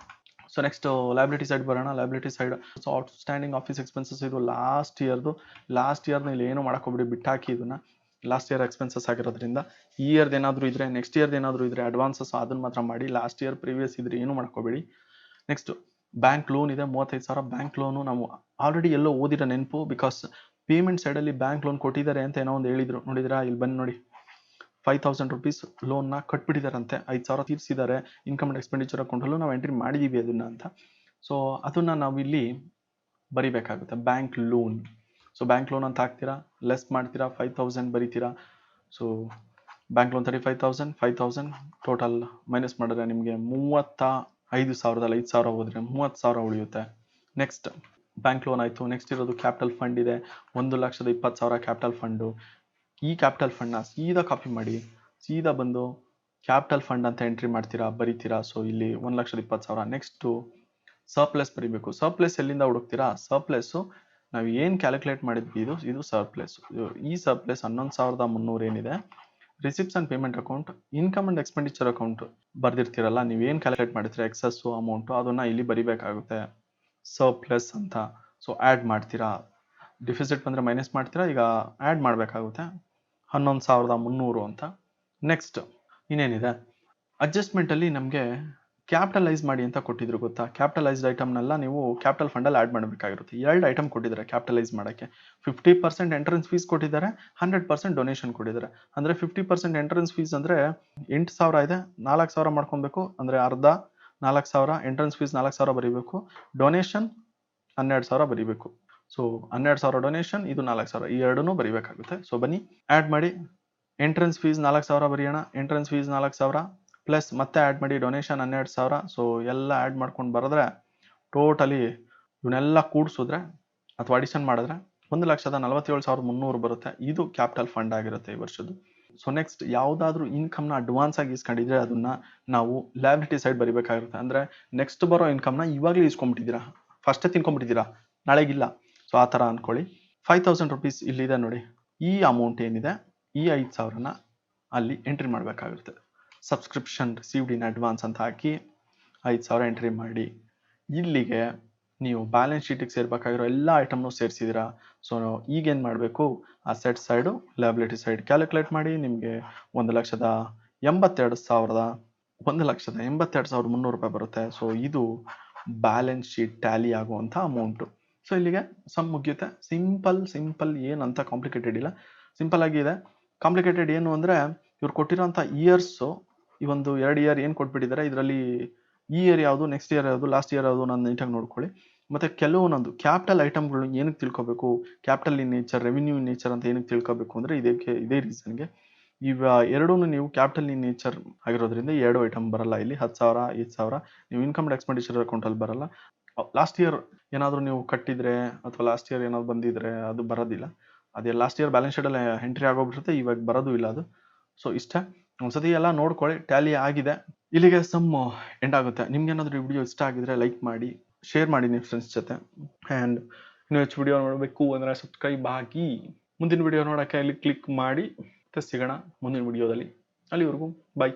ಸೊ ನೆಕ್ಸ್ಟ್ ಲಯಬಿಲಿಟಿ ಸೈಡ್ ಬರೋಣ. Liability side so outstanding office expenses ಇದು ಲಾಸ್ಟ್ ಇಯರ್ನ ಇಲ್ಲಿ ಏನು ಮಾಡೋಕ್ಕೋಗ್ಬಿಡಿ, ಬಿಟ್ಟಾಕಿ ಇದನ್ನ. ಲಾಸ್ಟ್ ಇಯರ್ ಎಕ್ಸ್ಪೆನ್ಸಸ್ ಆಗಿರೋದ್ರಿಂದ ಈ ಇಯರ್ದು ಏನಾದರೂ ಇದ್ದರೆ, ನೆಕ್ಸ್ಟ್ ಇಯರ್ದು ಏನಾದರೂ ಇದ್ದರೆ ಅಡ್ವಾನ್ಸಸ್ ಅದನ್ನು ಮಾತ್ರ ಮಾಡಿ. ಲಾಸ್ಟ್ ಇಯರ್ ಪ್ರೀವಿಯಸ್ ಇದ್ರೆ ಏನು ಮಾಡ್ಕೋಬೇಡಿ. ನೆಕ್ಸ್ಟ್ ಬ್ಯಾಂಕ್ ಲೋನ್ ಇದೆ 35,000. ಬ್ಯಾಂಕ್ ಲೋನು ನಾವು ಆಲ್ರೆಡಿ ಎಲ್ಲೋ ಓದಿರೋ ನೆನಪು, ಬಿಕಾಸ್ ಪೇಮೆಂಟ್ ಸೈಡಲ್ಲಿ ಬ್ಯಾಂಕ್ ಲೋನ್ ಕೊಟ್ಟಿದ್ದಾರೆ ಅಂತ ಏನೋ ಒಂದು ಹೇಳಿದ್ರು. ನೋಡಿದ್ರಾ, ಇಲ್ಲಿ ಬಂದು ನೋಡಿ 5,000 ರುಪೀಸ್ ಲೋನ್ನ ಕಟ್ಬಿಟ್ಟಿದ್ದಾರಂತೆ. 5,000 ತೀರಿಸಿದ್ದಾರೆ. ಇನ್ಕಮ್ ಆ್ಯಂಡ್ ಎಕ್ಸ್ಪೆಂಡಿಚರ್ ಅಕೌಂಟಲ್ಲೂ ನಾವು ಎಂಟ್ರಿ ಮಾಡಿದ್ದೀವಿ ಅದನ್ನು ಅಂತ. ಸೊ ಅದನ್ನು ನಾವು ಇಲ್ಲಿ ಬರಿಬೇಕಾಗುತ್ತೆ, bank loan. So bank loan ಅಂತ ಹಾಕ್ತೀರಾ, ಲೆಸ್ ಮಾಡ್ತೀರಾ, 5,000 ಬರಿತೀರಾ. So bank loan 35,000, 5,000 total minus ಮಾಡಿದ್ರೆ ನಿಮಗೆ 35,000ದಲ್ಲಿ 5,000 ಹೋದರೆ 30,000 ಉಳಿಯುತ್ತೆ. ನೆಕ್ಸ್ಟ್ ಬ್ಯಾಂಕ್ ಲೋನ್ ಆಯಿತು. ನೆಕ್ಸ್ಟ್ ಇರೋದು ಕ್ಯಾಪಿಟಲ್ ಫಂಡ್ ಇದೆ 1,20,000 ಕ್ಯಾಪಿಟಲ್ ಫಂಡು. ಈ ಕ್ಯಾಪಿಟಲ್ ಫಂಡ್ನ ಸೀದಾ ಕಾಪಿ ಮಾಡಿ, ಸೀದಾ ಬಂದು ಕ್ಯಾಪಿಟಲ್ ಫಂಡ್ ಅಂತ ಎಂಟ್ರಿ ಮಾಡ್ತೀರಾ, ಬರಿತೀರಾ. ಸೊ ಇಲ್ಲಿ 1,20,000. ನೆಕ್ಸ್ಟು ಸರ್ಪ್ಲಸ್ ಬರಿಬೇಕು. ಸರ್ಪ್ಲಸ್ ಎಲ್ಲಿಂದ ಹುಡುಕ್ತೀರಾ? ಸರ್ಪ್ಲಸ್ಸು ನಾವು ಏನು ಕ್ಯಾಲ್ಕುಲೇಟ್ ಮಾಡಿದ್ವಿ ಇದು ಸರ್ಪ್ಲಸ್. ಈ ಸರ್ಪ್ಲಸ್ 11,300 ಏನಿದೆ, receipts and payment account, income and expenditure account ಬರ್ದಿರ್ತೀರಲ್ಲ, ನೀವೇನು ಕ್ಯಾಲ್ಕುಲೇಟ್ ಮಾಡಿರ್ತೀರ ಎಕ್ಸಸ್ಸು ಅಮೌಂಟು, ಅದನ್ನು ಇಲ್ಲಿ ಬರಿಬೇಕಾಗುತ್ತೆ ಸರ್ಪ್ಲಸ್ ಅಂತ. ಸೊ ಆ್ಯಡ್ ಮಾಡ್ತೀರಾ, ಡಿಫಿಸಿಟ್ ಬಂದರೆ ಮೈನಸ್ ಮಾಡ್ತೀರಾ, ಈಗ ಆ್ಯಡ್ ಮಾಡಬೇಕಾಗುತ್ತೆ 11,300 ಅಂತ. ನೆಕ್ಸ್ಟ್ ಇನ್ನೇನಿದೆ, ಅಡ್ಜಸ್ಟ್ಮೆಂಟಲ್ಲಿ ನಮಗೆ ಕ್ಯಾಪಿಟಲೈಸ್ ಮಾಡಿ ಅಂತ ಕೊಟ್ಟಿದ್ರು ಗೊತ್ತಾ. ಕ್ಯಾಪಿಟಲೈಸ್ಡ್ ಐಟಮ್ನೆಲ್ಲ ನೀವು ಕ್ಯಾಪಿಟಲ್ ಫಂಡಲ್ಲಿ ಆ್ಯಡ್ ಮಾಡಬೇಕಾಗಿರುತ್ತೆ. 2 ಐಟಮ್ ಕೊಟ್ಟಿದ್ದಾರೆ ಕ್ಯಾಪಿಟಲೈಸ್ ಮಾಡೋಕ್ಕೆ. 50% ಎಂಟ್ರೆನ್ಸ್ ಫೀಸ್ ಕೊಟ್ಟಿದ್ದಾರೆ, 100% ಡೊನೇಷನ್ ಕೊಟ್ಟಿದ್ದಾರೆ. ಅಂದರೆ 50% ಎಂಟ್ರೆನ್ಸ್ ಫೀಸ್ ಅಂದರೆ 8,000 ಇದೆ, 4,000 ಮಾಡ್ಕೊಬೇಕು, ಅಂದರೆ ಅರ್ಧ 4,000. ಎಂಟ್ರೆನ್ಸ್ ಫೀಸ್ 4,000 ಬರೀಬೇಕು, ಡೊನೇಷನ್ 12,000 ಬರೀಬೇಕು. ಸೊ 12,000 ಡೊನೇಷನ್, ಇದು 4,000, ಈ ಎರಡನ್ನೂ ಬರೀಬೇಕಾಗುತ್ತೆ. ಸೊ ಬನ್ನಿ ಆ್ಯಡ್ ಮಾಡಿ. ಎಂಟ್ರೆನ್ಸ್ ಫೀಸ್ 4,000 ಬರೆಯೋಣ. ಎಂಟ್ರೆನ್ಸ್ ಫೀಸ್ 4,000 ಪ್ಲಸ್ ಮತ್ತೆ ಆ್ಯಡ್ ಮಾಡಿ ಡೊನೇಷನ್ 12,000. ಸೊ ಎಲ್ಲ ಆ್ಯಡ್ ಮಾಡ್ಕೊಂಡು ಬರೆದ್ರೆ ಟೋಟಲಿ ಇವನ್ನೆಲ್ಲ ಕೂಡಿಸಿದ್ರೆ ಅಥವಾ ಅಡಿಷನ್ ಮಾಡಿದ್ರೆ 1,47,300 ಬರುತ್ತೆ. ಇದು ಕ್ಯಾಪಿಟಲ್ ಫಂಡ್ ಆಗಿರುತ್ತೆ ಈ ವರ್ಷದ್ದು. ಸೊ ನೆಕ್ಸ್ಟ್, ಯಾವುದಾದ್ರೂ ಇನ್ಕಮ್ನ ಅಡ್ವಾನ್ಸ್ ಆಗಿ ಇಸ್ಕೊಂಡಿದ್ರೆ ಅದನ್ನ ನಾವು ಲ್ಯಾಬಿಲಿಟಿ ಸೈಡ್ ಬರಿಬೇಕಾಗಿರುತ್ತೆ. ಅಂದರೆ ನೆಕ್ಸ್ಟ್ ಬರೋ ಇನ್ಕಮ್ನ ಇವಾಗಲೇ ಇಸ್ಕೊಂಡ್ಬಿಟ್ಟಿದ್ದೀರಾ, ಫಸ್ಟೇ ತಿನ್ಕೊಂಡ್ಬಿಟ್ಟಿದ್ದೀರಾ, ನಾಳೆಗಿಲ್ಲ. ಸೊ ಆ ಥರ ಅಂದ್ಕೊಳ್ಳಿ. 5,000 ರುಪೀಸ್ ಇಲ್ಲಿದೆ ನೋಡಿ. ಈ ಅಮೌಂಟ್ ಏನಿದೆ, ಈ 5,000ನ ಅಲ್ಲಿ ಎಂಟ್ರಿ ಮಾಡಬೇಕಾಗಿರುತ್ತೆ. ಸಬ್ಸ್ಕ್ರಿಪ್ಷನ್ ರಿಸೀವ್ಡ್ ಇನ್ ಅಡ್ವಾನ್ಸ್ ಅಂತ ಹಾಕಿ 5,000 ಎಂಟ್ರಿ ಮಾಡಿ. ಇಲ್ಲಿಗೆ ನೀವು ಬ್ಯಾಲೆನ್ಸ್ ಶೀಟಿಗೆ ಸೇರ್ಬೇಕಾಗಿರೋ ಎಲ್ಲ ಐಟಮ್ನು ಸೇರಿಸಿದ್ದೀರಾ. ಸೊ ಈಗೇನು ಮಾಡಬೇಕು, asset side liability side calculate ಮಾಡಿ. ನಿಮಗೆ 1,82,300 ರೂಪಾಯಿ ಬರುತ್ತೆ. ಸೊ ಇದು ಬ್ಯಾಲೆನ್ಸ್ ಶೀಟ್ ಟ್ಯಾಲಿ ಆಗುವಂಥ ಅಮೌಂಟು. ಸೊ ಇಲ್ಲಿಗೆ ಸಮ್ ಮುಗಿಯುತ್ತೆ. ಸಿಂಪಲ್, ಏನಂತ ಕಾಂಪ್ಲಿಕೇಟೆಡ್ ಇಲ್ಲ, ಸಿಂಪಲ್ ಆಗಿದೆ. ಕಾಂಪ್ಲಿಕೇಟೆಡ್ ಏನು ಅಂದರೆ, ಇವ್ರು ಕೊಟ್ಟಿರೋಂಥ ಇಯರ್ಸು ಈ ಒಂದು 2 ಇಯರ್ ಏನು ಕೊಟ್ಬಿಟ್ಟಿದ್ದಾರೆ, ಇದರಲ್ಲಿ ಈ ಇಯರ್ ಯಾವುದು, ನೆಕ್ಸ್ಟ್ ಇಯರ್ ಯಾವುದು, ಲಾಸ್ಟ್ ಇಯರ್ ಯಾವುದು, ನಾನು ನೀಟಾಗಿ ನೋಡ್ಕೊಳ್ಳಿ. ಮತ್ತು ಕೆಲವೊಂದೊಂದು ಕ್ಯಾಪಿಟಲ್ ಐಟಮ್ಗಳು ಏನಕ್ಕೆ ತಿಳ್ಕೊಬೇಕು, capital in nature, revenue in nature ಅಂತ ಏನಕ್ಕೆ ತಿಳ್ಕೊಬೇಕು ಅಂದರೆ ಇದೇ ರೀಸನ್ಗೆ. ಇವ ಎರಡೂ ನೀವು ಕ್ಯಾಪಿಟಲ್ ಇನ್ ನೇಚರ್ ಆಗಿರೋದ್ರಿಂದ 2 ಐಟಮ್ ಬರಲ್ಲ ಇಲ್ಲಿ. 10,000, 5,000 ನೀವು ಇನ್ಕಮ್ ಅಂಡ್ ಎಕ್ಸ್ಪೆಂಡಿಚರ್ ಅಕೌಂಟಲ್ಲಿ ಬರಲ್ಲ. ಲಾಸ್ಟ್ ಇಯರ್ ಏನಾದರೂ ನೀವು ಕಟ್ಟಿದ್ರೆ ಅಥವಾ ಲಾಸ್ಟ್ ಇಯರ್ ಏನಾದ್ರು ಬಂದಿದ್ರೆ ಅದು ಬರೋದಿಲ್ಲ. ಅದೇ ಲಾಸ್ಟ್ ಇಯರ್ ಬ್ಯಾಲೆನ್ಸ್ ಶೀಟಲ್ಲಿ ಎಂಟ್ರಿ ಆಗೋಗ್ಬಿಡುತ್ತೆ, ಇವಾಗ ಬರೋದು ಇಲ್ಲ ಅದು. ಸೊ ಇಷ್ಟ, ಒಂದ್ಸತಿ ಎಲ್ಲ ನೋಡ್ಕೊಳ್ಳಿ. ಟ್ಯಾಲಿ ಆಗಿದೆ. ಇಲ್ಲಿಗೆ ಸಮ್ ಎಂಡ್ ಆಗುತ್ತೆ. ನಿಮ್ಗೆ ಏನಾದರೂ ಈ ವಿಡಿಯೋ ಇಷ್ಟ ಆಗಿದ್ರೆ ಲೈಕ್ ಮಾಡಿ, ಶೇರ್ ಮಾಡಿ ನಿಮ್ಮ ಫ್ರೆಂಡ್ಸ್ ಜೊತೆ. ಆ್ಯಂಡ್ ಇನ್ನೂ ಹೆಚ್ಚು ವಿಡಿಯೋ ನೋಡಬೇಕು ಅಂದರೆ ಸಬ್ಸ್ಕ್ರೈಬ್ ಆಗಿ. ಮುಂದಿನ ವಿಡಿಯೋ ನೋಡೋಕ್ಕೆ ಅಲ್ಲಿ ಕ್ಲಿಕ್ ಮಾಡಿ. ಮತ್ತೆ ಸಿಗೋಣ ಮುಂದಿನ ವಿಡಿಯೋದಲ್ಲಿ. ಅಲ್ಲಿವರೆಗೂ ಬಾಯ್.